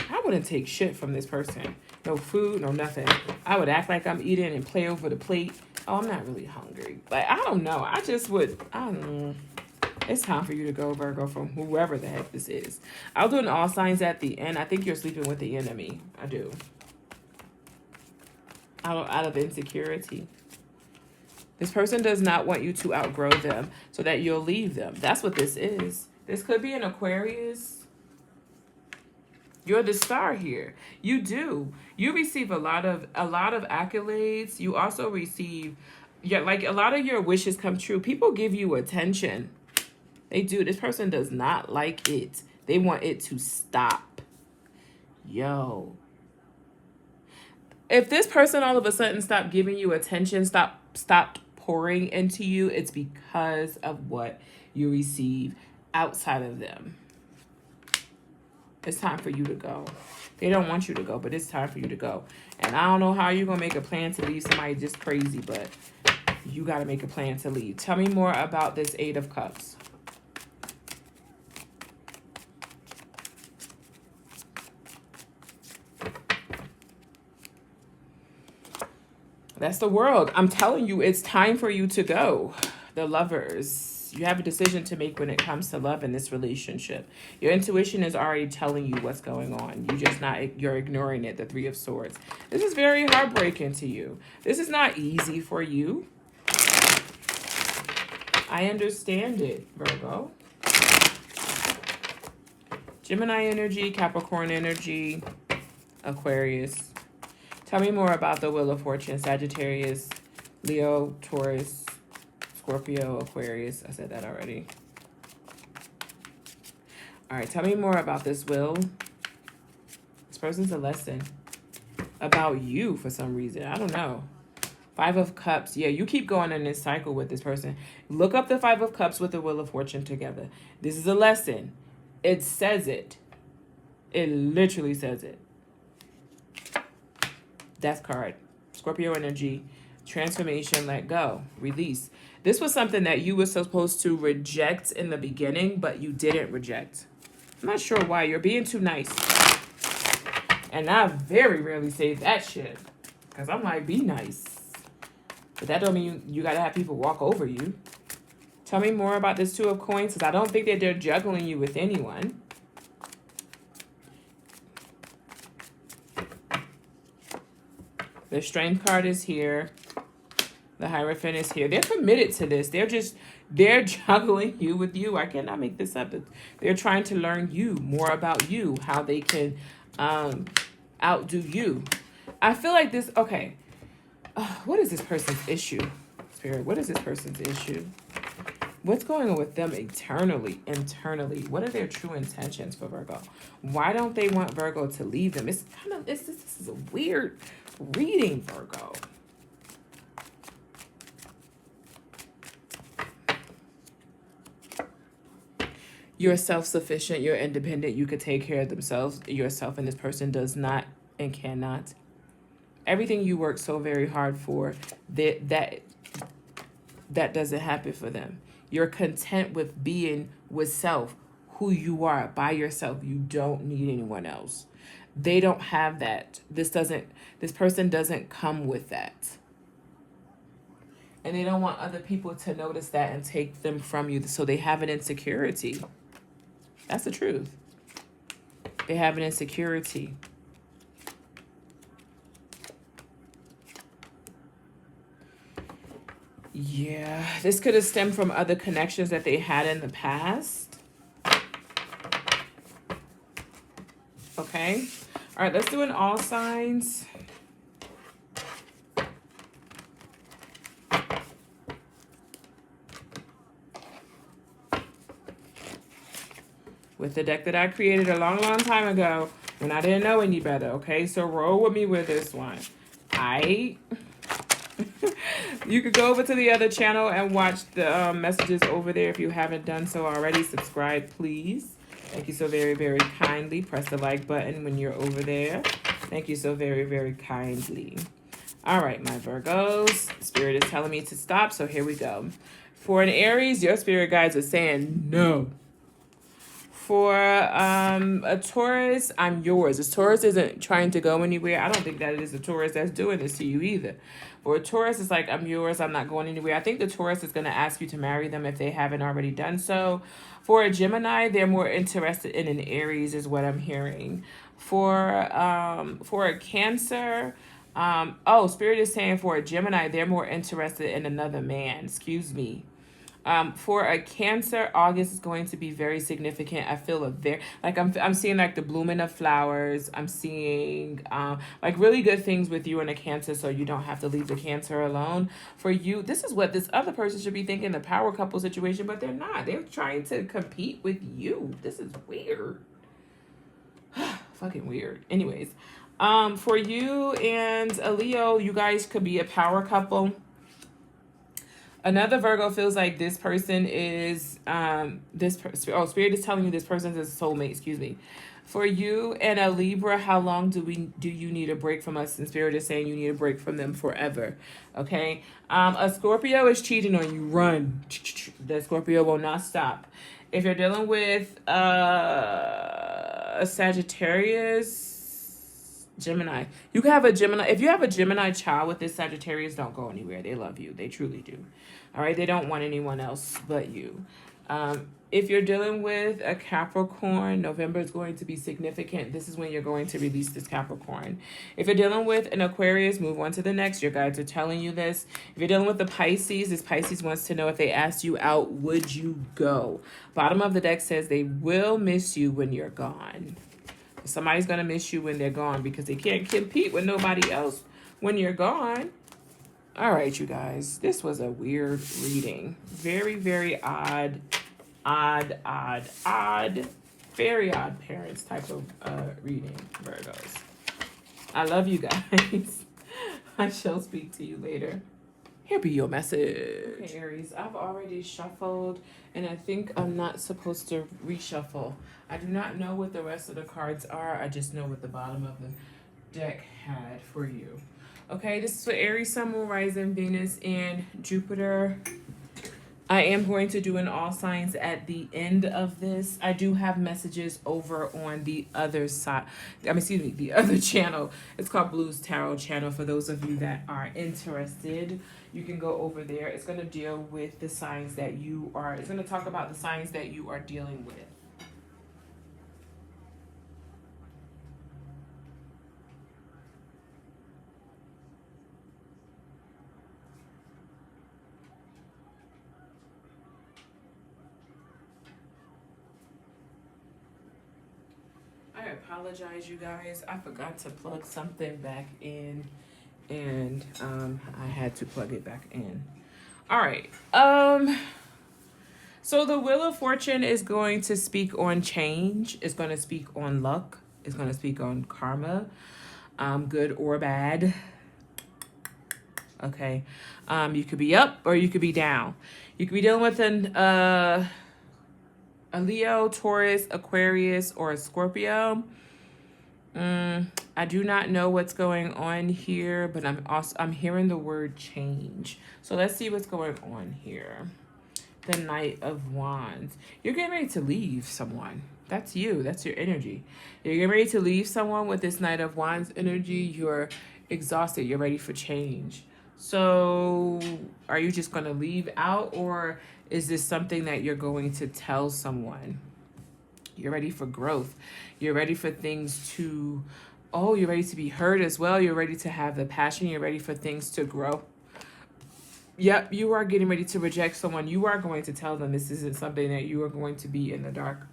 I wouldn't take shit from this person. No food, no nothing. I would act like I'm eating and play over the plate. Oh, I'm not really hungry. Like, I don't know. I don't know. It's time for you to go, Virgo, from whoever the heck this is. I'll do an all signs at the end. I think you're sleeping with the enemy. I do. Out of insecurity. This person does not want you to outgrow them so that you'll leave them. That's what this is. This could be an Aquarius. You're the star here. You do. You receive a lot of accolades. You also receive, like, a lot of your wishes come true. People give you attention. They do. This person does not like it. They want it to stop. Yo. If this person all of a sudden stopped giving you attention, stopped pouring into you, it's because of what you receive outside of them. It's time for you to go. They don't want you to go, but it's time for you to go. And I don't know how you're going to make a plan to leave somebody just crazy, but you got to make a plan to leave. Tell me more about this Eight of Cups. That's the World. I'm telling you, it's time for you to go. The Lovers. You have a decision to make when it comes to love in this relationship. Your intuition is already telling you what's going on. You're ignoring it. The Three of Swords. This is very heartbreaking to you. This is not easy for you. I understand it, Virgo. Gemini energy, Capricorn energy, Aquarius. Tell me more about the Wheel of Fortune. Sagittarius, Leo, Taurus, Scorpio, Aquarius. I said that already. All right, tell me more about this wheel. This person's a lesson about you for some reason. I don't know. Five of Cups. Yeah, you keep going in this cycle with this person. Look up the Five of Cups with the Wheel of Fortune together. This is a lesson. It says it. It literally says it. Death card. Scorpio energy. Transformation. Let go. Release. This was something that you were supposed to reject in the beginning, but you didn't reject. I'm not sure why. You're being too nice. And I very rarely say that shit. Because I'm like, be nice. But that don't mean you got to have people walk over you. Tell me more about this Two of Coins, because I don't think that they're juggling you with anyone. The Strength card is here. The Hierophant is here. They're committed to this. They're juggling you with you. I cannot make this up. They're trying to learn you, more about you, how they can outdo you. I feel like this, okay. What is this person's issue? Spirit, what is this person's issue? What's going on with them internally? What are their true intentions for Virgo? Why don't they want Virgo to leave them? This is a weird reading, Virgo. You're self-sufficient, you're independent, you could take care of yourself, and this person does not and cannot. Everything you work so very hard for, that doesn't happen for them. You're content with being with self, who you are, by yourself. You don't need anyone else. They don't have that. This person doesn't come with that. And they don't want other people to notice that and take them from you. So they have an insecurity. That's the truth. They have an insecurity. Yeah, this could have stemmed from other connections that they had in the past. Okay. All right, let's do an all signs. With the deck that I created a long, long time ago when I didn't know any better. Okay, so roll with me with this one. You could go over to the other channel and watch the messages over there if you haven't done so already. Subscribe, please. Thank you so very, very kindly. Press the like button when you're over there. Thank you so very, very kindly. All right, my Virgos. Spirit is telling me to stop, so here we go. For an Aries, your spirit guides are saying no. For a Taurus, I'm yours. This Taurus isn't trying to go anywhere. I don't think that it is a Taurus that's doing this to you either. For a Taurus, it's like, I'm yours. I'm not going anywhere. I think the Taurus is going to ask you to marry them if they haven't already done so. For a Gemini, they're more interested in an Aries is what I'm hearing. For a Cancer, Spirit is saying for a Gemini, they're more interested in another man. Excuse me. For a Cancer, August is going to be very significant. I feel I'm seeing like the blooming of flowers. I'm seeing like really good things with you and a Cancer, so you don't have to leave the Cancer alone. For you, this is what this other person should be thinking, the power couple situation, but they're not. They're trying to compete with you. This is weird. Fucking weird. Anyways, for you and a Leo, you guys could be a power couple. Another Virgo feels like this person is, Spirit is telling you this person is a soulmate, excuse me. For you and a Libra, how long do you need a break from us? And Spirit is saying you need a break from them forever, okay? A Scorpio is cheating on you, run. The Scorpio will not stop. If you're dealing with a Sagittarius, Gemini. You can have a Gemini. If you have a Gemini child with this Sagittarius, don't go anywhere. They love you. They truly do. All right. They don't want anyone else but you. If you're dealing with a Capricorn, November is going to be significant. This is when you're going to release this Capricorn. If you're dealing with an Aquarius, move on to the next. Your guides are telling you this. If you're dealing with the Pisces, this Pisces wants to know if they asked you out, would you go? Bottom of the deck says they will miss you when you're gone. Somebody's going to miss you when they're gone because they can't compete with nobody else when you're gone. All right, you guys. This was a weird reading. Very, very odd. Very odd parents type of reading, Virgos. I love you guys. I shall speak to you later. Here be your message. Okay, Aries, I've already shuffled, and I think I'm not supposed to reshuffle. I do not know what the rest of the cards are. I just know what the bottom of the deck had for you. Okay, this is for Aries, Sun, Moon, Rising, Venus, and Jupiter. I am going to do an all signs at the end of this. I do have messages over on the other side. Excuse me, the other channel. It's called Blues Tarot Channel. For those of you that are interested, you can go over there. It's going to deal with the signs that you are, it's going to talk about the signs that you are dealing with. I apologize, you guys. I forgot to plug something back in, and I had to plug it back in. All right. So the Wheel of Fortune is going to speak on change. It's going to speak on luck. It's going to speak on karma, good or bad. Okay. You could be up or you could be down. You could be dealing with a Leo, Taurus, Aquarius, or a Scorpio. I do not know what's going on here, but I'm hearing the word change. So let's see what's going on here. The Knight of Wands. You're getting ready to leave someone. That's you. That's your energy. You're getting ready to leave someone with this Knight of Wands energy. You're exhausted. You're ready for change. So are you just going to leave out, or is this something that you're going to tell someone? You're ready for growth. You're ready for things to, you're ready to be heard as well. You're ready to have the passion. You're ready for things to grow. Yep, you are getting ready to reject someone. You are going to tell them this isn't something that you are going to be in the dark,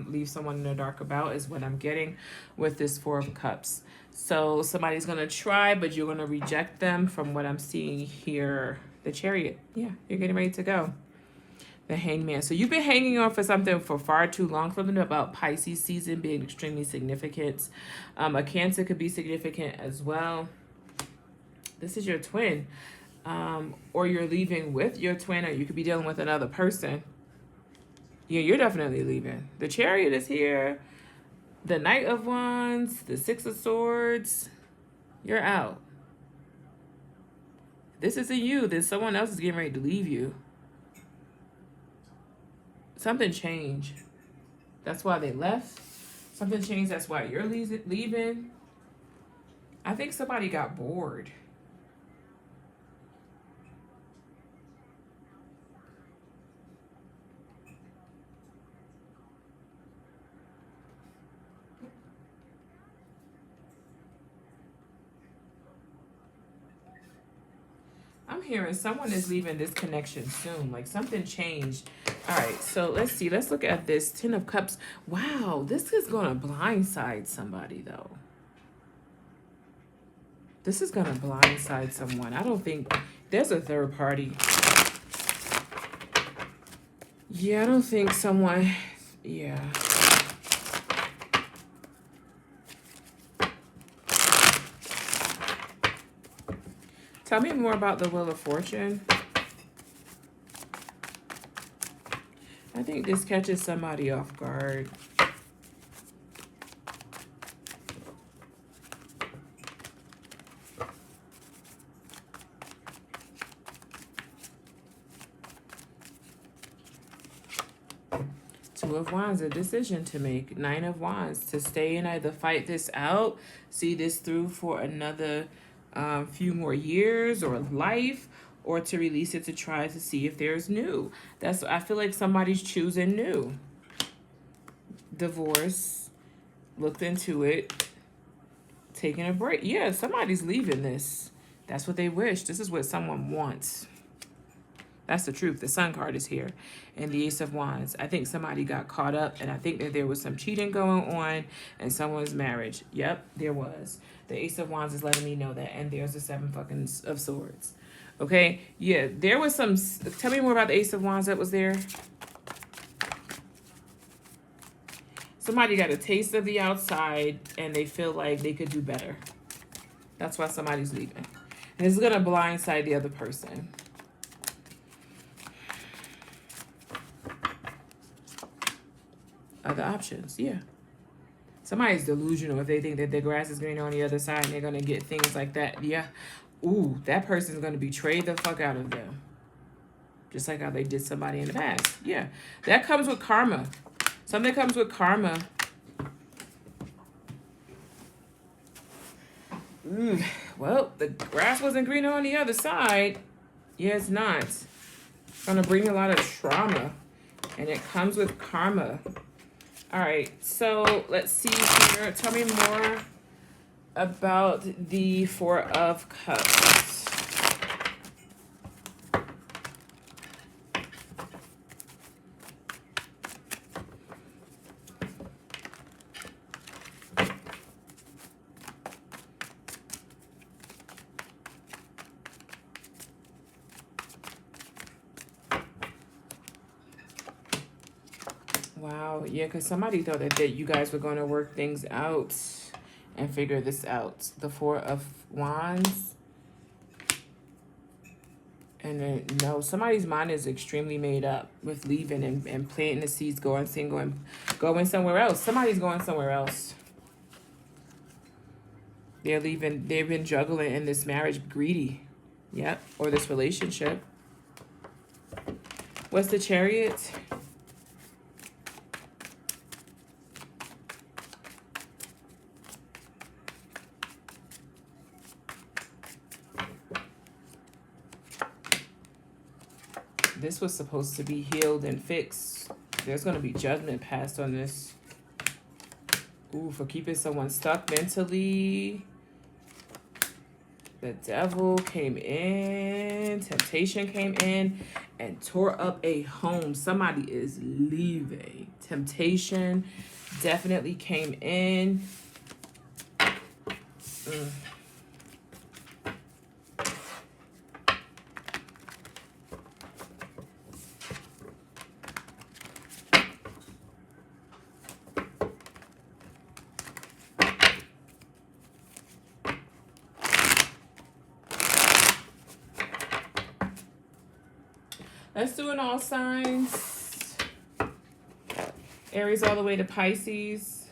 leave someone in the dark about, is what I'm getting with this Four of Cups. So somebody's going to try, but you're going to reject them from what I'm seeing here. The Chariot. Yeah, you're getting ready to go. The Hangman. So you've been hanging on for something for far too long. Something about Pisces season being extremely significant. A Cancer could be significant as well. This is your twin. Or you're leaving with your twin, or you could be dealing with another person. Yeah, you're definitely leaving. The Chariot is here. The Knight of Wands, the Six of Swords. You're out. This isn't you. Then someone else is getting ready to leave you. Something changed. That's why they left. Something changed. That's why you're leaving. I think somebody got bored. I'm hearing someone is leaving this connection soon. Like something changed. All right, so let's see. Let's look at this. 10 of Cups. Wow, this is going to blindside somebody, though. This is going to blindside someone. I don't think there's a third party. Yeah, I don't think someone... Yeah. Tell me more about the Wheel of Fortune. I think this catches somebody off guard. Two of Wands, a decision to make. Nine of Wands, to stay and either fight this out, see this through for another few more years or life, or to release it to try to see if there's new. I feel like somebody's choosing new. Divorce, looked into it, taking a break. Yeah, somebody's leaving this. That's what they wish. This is what someone wants. That's the truth. The Sun card is here. And the Ace of Wands. I think somebody got caught up, and I think that there was some cheating going on in someone's marriage. Yep, there was. The Ace of Wands is letting me know that. And there's the Seven of Swords. Okay? Yeah, there was some... Tell me more about the Ace of Wands that was there. Somebody got a taste of the outside, and they feel like they could do better. That's why somebody's leaving. And it's going to blindside the other person. Other options, yeah. Somebody's delusional if they think that the grass is greener on the other side and they're going to get things like that. Yeah. Ooh, that person's going to betray the fuck out of them. just like how they did somebody in the past. Yeah, that comes with karma. Something comes with karma. Well, the grass wasn't greener on the other side. Yeah, it's not. It's gonna bring a lot of trauma, and it comes with karma. All right, so let's see here. Tell me more about the Four of Cups. Wow, yeah, because somebody thought that you guys were going to work things out and figure this out. The Four of Wands. And then, no, somebody's mind is extremely made up with leaving and planting the seeds, going somewhere else. Somebody's going somewhere else. They're leaving. They've been juggling in this marriage, greedy. Yep, or this relationship. What's the Chariot? This was supposed to be healed and fixed. There's going to be judgment passed on this. Ooh, for keeping someone stuck mentally. The devil came in. Temptation came in and tore up a home. Somebody is leaving. Temptation definitely came in. Let's do an all signs. Aries all the way to Pisces.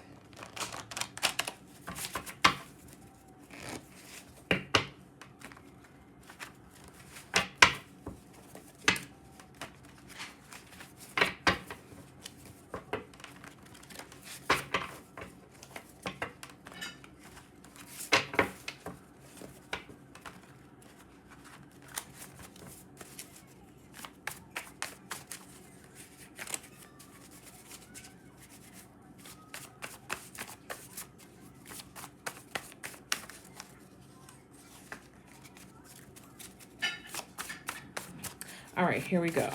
All right, here we go.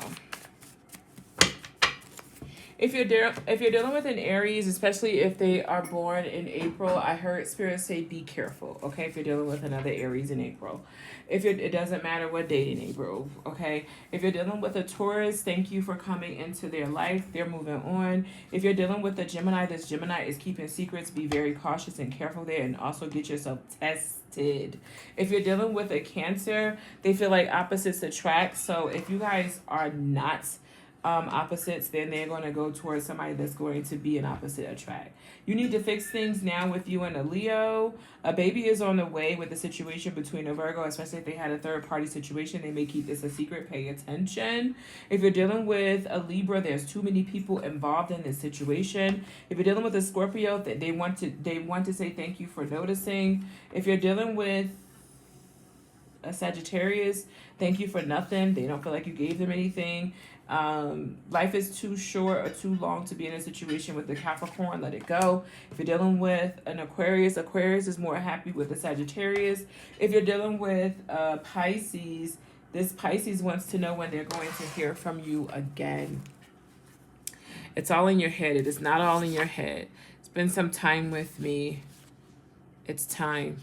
If you're dealing with an Aries, especially if they are born in April, I heard Spirit say be careful, okay? If you're dealing with another Aries in April. It doesn't matter what date in April, okay? If you're dealing with a Taurus, thank you for coming into their life. They're moving on. If you're dealing with a Gemini, this Gemini is keeping secrets. Be very cautious and careful there, and also get yourself tested. If you're dealing with a Cancer, they feel like opposites attract. So if you guys are not opposites, then they're going to go towards somebody that's going to be an opposite attract. You need to fix things now with you and a Leo. A baby is on the way with the situation between a Virgo, especially if they had a third party situation. They may keep this a secret. Pay attention. If you're dealing with a Libra, there's too many people involved in this situation. If you're dealing with a Scorpio, they want to say thank you for noticing. If you're dealing with a Sagittarius, thank you for nothing. They don't feel like you gave them anything. Life is too short or too long to be in a situation with the Capricorn. Let it go. If you're dealing with an Aquarius is more happy with the Sagittarius. If you're dealing with Pisces, this Pisces wants to know when they're going to hear from you again. It's all in your head. It is not all in your head. Spend some time with me. It's time.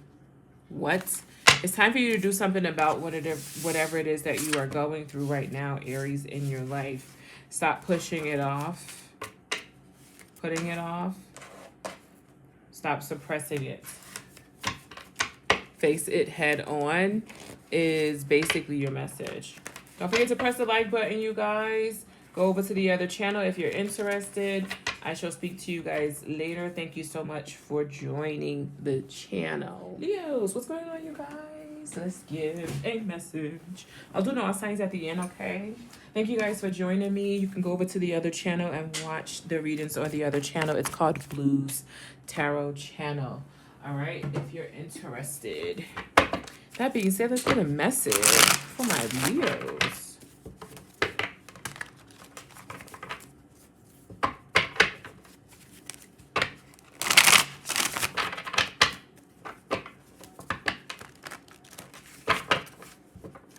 What? It's time for you to do something about whatever it is that you are going through right now, Aries, in your life. Stop pushing it off. Putting it off. Stop suppressing it. Face it head on is basically your message. Don't forget to press the like button, you guys. Go over to the other channel if you're interested. I shall speak to you guys later. Thank you so much for joining the channel. Leos, what's going on, you guys? signs. Let's give a message. I'll do no signs at the end, okay? Thank you guys for joining me. You can go over to the other channel and watch the readings on the other channel. It's called Blues Tarot Channel. All right, if you're interested. That being said, let's get a message for my Leos.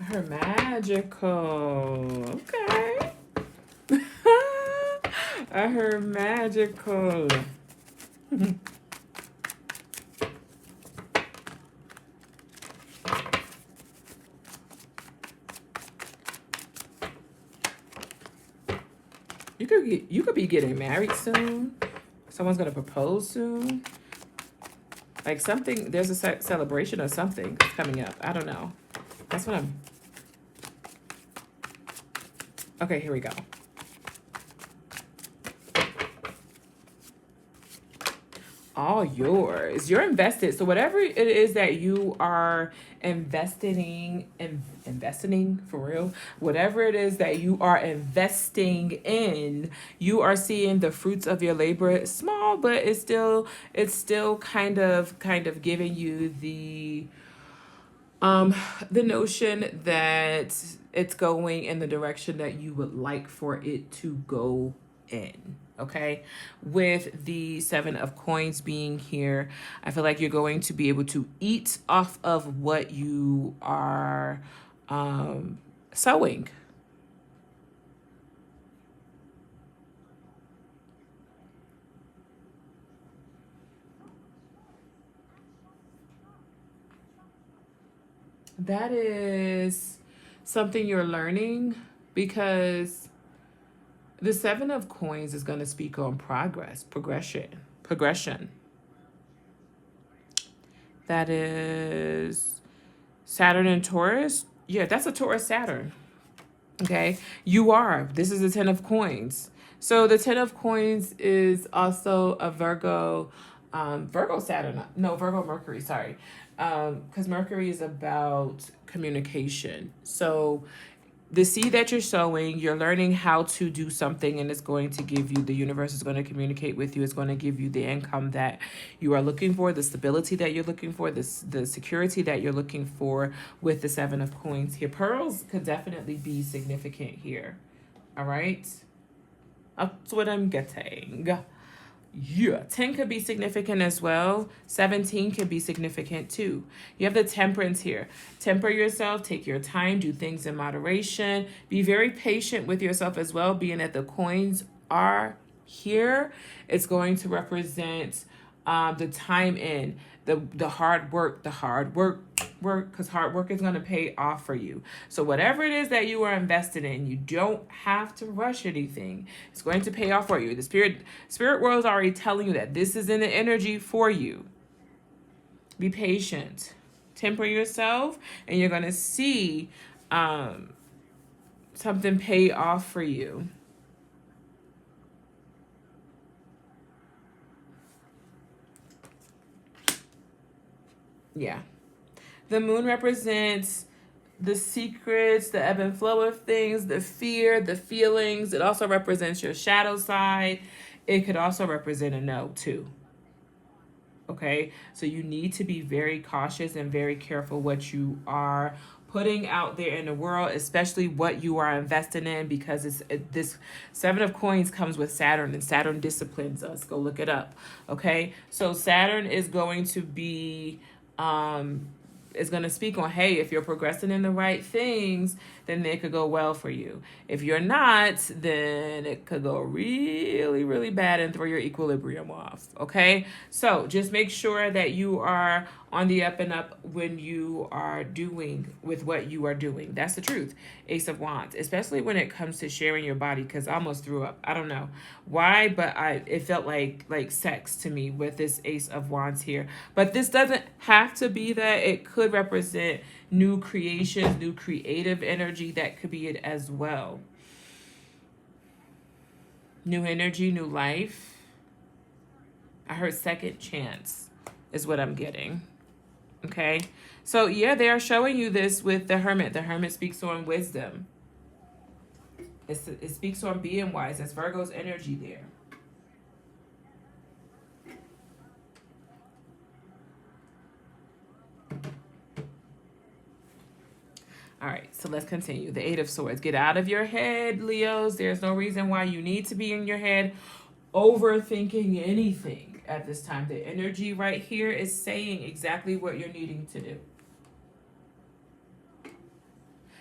Her magical. Okay. I heard magical. You could be getting married soon. Someone's gonna propose soon. Like something, there's a celebration or something coming up. I don't know. That's what I'm. Okay, here we go. All yours. You're invested. So whatever it is that you are investing for real, whatever it is that you are investing in, you are seeing the fruits of your labor. It's small, but it's still kind of giving you the notion that it's going in the direction that you would like for it to go in. Okay, with the 7 of coins being here, I feel like you're going to be able to eat off of what you are sowing. That is something you're learning, because the 7 of coins is going to speak on progression. That is Saturn and Taurus. Yeah, that's a Taurus Saturn. Okay, this is the 10 of coins. So the 10 of coins is also a Virgo Saturn. No, Virgo Mercury, sorry. Because Mercury is about communication. So the seed that you're sowing, you're learning how to do something, and it's going to give you, the universe is going to communicate with you. It's going to give you the income that you are looking for, the stability that you're looking for, the security that you're looking for with the 7 of coins here. Pearls could definitely be significant here. All right. That's what I'm getting. Yeah, 10 could be significant as well. 17 could be significant too. You have the temperance here. Temper yourself, take your time, do things in moderation. Be very patient with yourself as well, being that the coins are here. It's going to represent the time in, the hard work, because hard work is going to pay off for you. So whatever it is that you are invested in, you don't have to rush anything. It's going to pay off for you. The spirit world is already telling you that this is in the energy for you. Be patient, temper yourself, and you're going to see something pay off for you. Yeah. The moon represents the secrets, the ebb and flow of things, the fear, the feelings. It also represents your shadow side. It could also represent a no too. Okay, so you need to be very cautious and very careful what you are putting out there in the world, especially what you are investing in, because this 7 of coins comes with Saturn, and Saturn disciplines us. Go look it up. Okay, so Saturn is going to be is going to speak on, hey, if you're progressing in the right things, then it could go well for you. If you're not, then it could go really, really bad and throw your equilibrium off. Okay, so just make sure that you are on the up and up when you are doing with what you are doing. That's the truth. Ace of Wands, especially when it comes to sharing your body, because I almost threw up. I don't know why, but it felt like sex to me with this Ace of Wands here. But this doesn't have to be that. It could represent new creations, new creative energy. That could be it as well. New energy, new life. I heard second chance is what I'm getting. Okay. So yeah, they are showing you this with the Hermit. The Hermit speaks on wisdom. It speaks on being wise. That's Virgo's energy there. All right, so let's continue. The Eight of Swords. Get out of your head, Leos. There's no reason why you need to be in your head overthinking anything at this time. The energy right here is saying exactly what you're needing to do.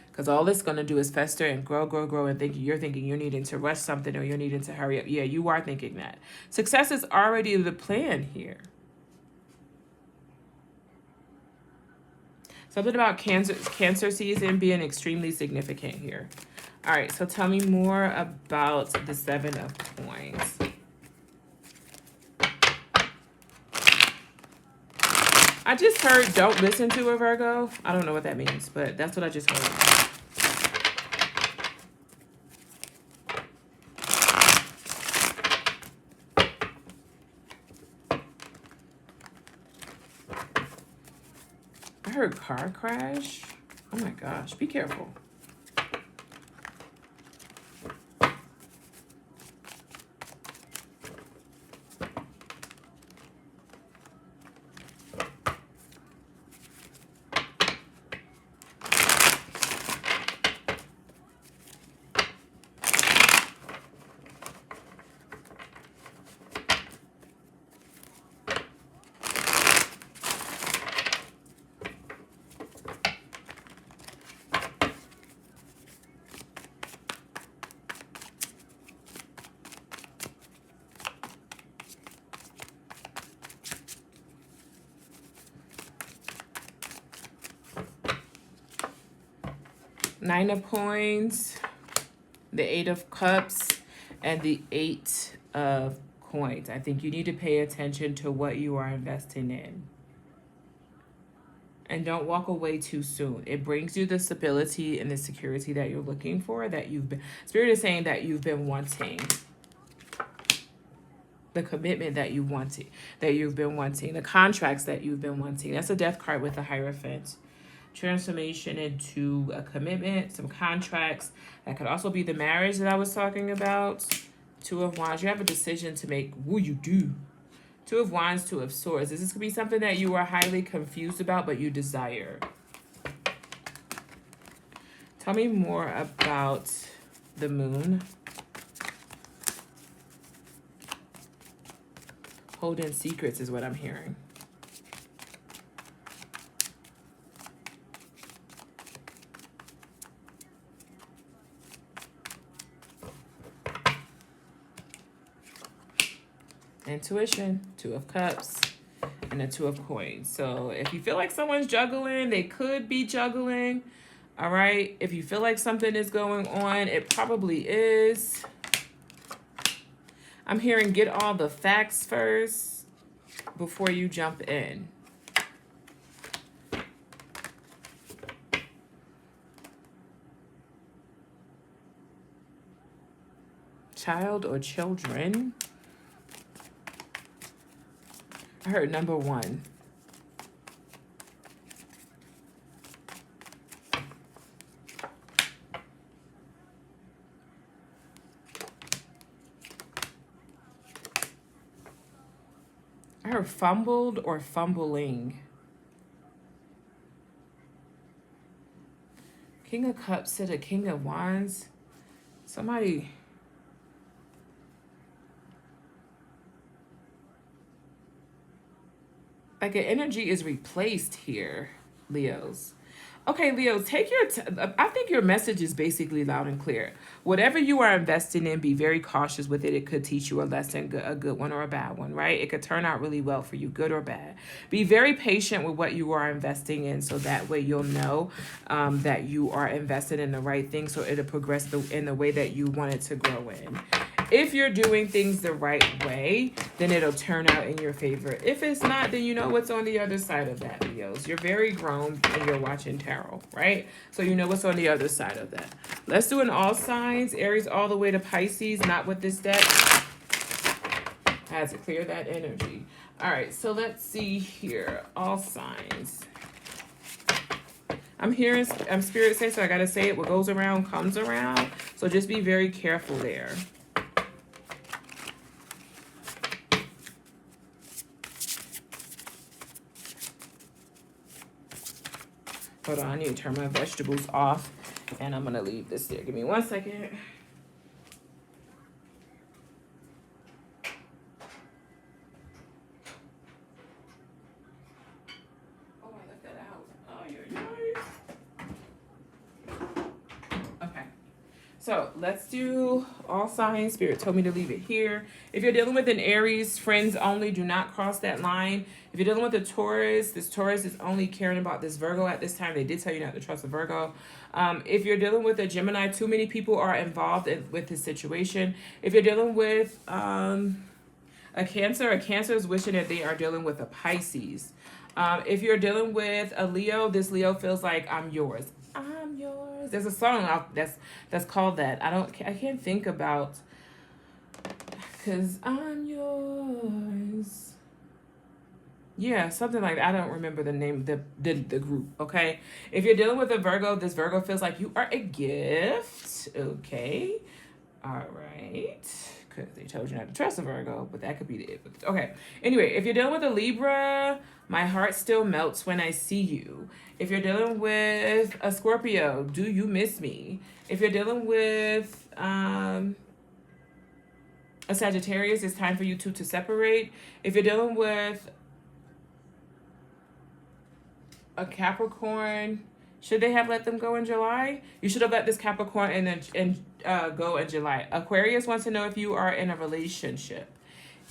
Because all it's going to do is fester and grow, and you're thinking you're needing to rush something or you're needing to hurry up. Yeah, you are thinking that. Success is already the plan here. Something about cancer season being extremely significant here. All right, so tell me more about the Seven of Coins. I just heard don't listen to a Virgo. I don't know what that means, but that's what I just heard. I heard car crash. Oh my gosh, be careful. Nine of Coins, the Eight of Cups, and the Eight of Coins. I think you need to pay attention to what you are investing in. And don't walk away too soon. It brings you the stability and the security that you're looking for, that you've been, Spirit is saying that you've been wanting. The commitment that you wanted, that you've been wanting, the contracts that you've been wanting. That's a Death card with a Hierophant. Transformation into a commitment, some contracts. That could also be the marriage that I was talking about. Two of Wands. You have a decision to make. Will you do? Two of Wands, Two of Swords. This could be something that you are highly confused about, but you desire. Tell me more about the Moon. Holding secrets is what I'm hearing. Intuition, Two of Cups, and a Two of Coins. So if you feel like someone's juggling, they could be juggling. All right. If you feel like something is going on, it probably is. I'm hearing get all the facts first before you jump in. Child or children. I heard number one. I heard fumbled or fumbling. King of Cups to the King of Wands. Somebody... like an energy is replaced here, Leos. Okay, Leos, take your... I think your message is basically loud and clear. Whatever you are investing in, be very cautious with it. It could teach you a lesson, a good one or a bad one, right? It could turn out really well for you, good or bad. Be very patient with what you are investing in, so that way you'll know that you are invested in the right thing, so it'll progress in the way that you want it to grow in. If you're doing things the right way, then it'll turn out in your favor. If it's not, then you know what's on the other side of that, Leos. You're very grown and you're watching tarot, right? So you know what's on the other side of that. Let's do an all signs, Aries all the way to Pisces, not with this deck. I had to clear that energy. All right, so let's see here. All signs. I'm hearing Spirit say, so I got to say it. What goes around comes around. So just be very careful there. Hold on, I need to turn my vegetables off. And I'm going to leave this there. Give me 1 second. Oh, I left that out. Oh, yeah. Okay. So let's do all signs. Spirit told me to leave it here. If you're dealing with an Aries, friends only, do not cross that line. If you're dealing with a Taurus, this Taurus is only caring about this Virgo at this time. They did tell you not to trust a Virgo. If you're dealing with a Gemini, too many people are involved with this situation. If you're dealing with a Cancer is wishing that they are dealing with a Pisces. If you're dealing with a Leo, this Leo feels like I'm yours. I'm yours. There's a song out that's called that. I can't think about, because I'm yours. Yeah, something like that. I don't remember the name of the group, okay? If you're dealing with a Virgo, this Virgo feels like you are a gift, okay? All right. Because they told you not to trust a Virgo, but that could be it. Okay. Anyway, if you're dealing with a Libra, my heart still melts when I see you. If you're dealing with a Scorpio, do you miss me? If you're dealing with a Sagittarius, it's time for you two to separate. If you're dealing with a Capricorn, should they have let them go in July? You should have let this Capricorn go in July. Aquarius wants to know if you are in a relationship.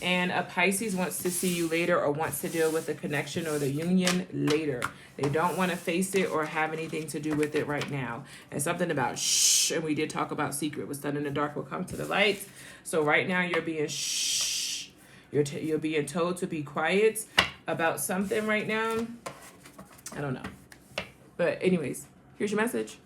And a Pisces wants to see you later or wants to deal with the connection or the union later. They don't want to face it or have anything to do with it right now. And something about shh, and we did talk about secret. What's done in the dark will come to the light. So right now you're being shh. You're being told to be quiet about something right now. I don't know. But anyways, here's your message.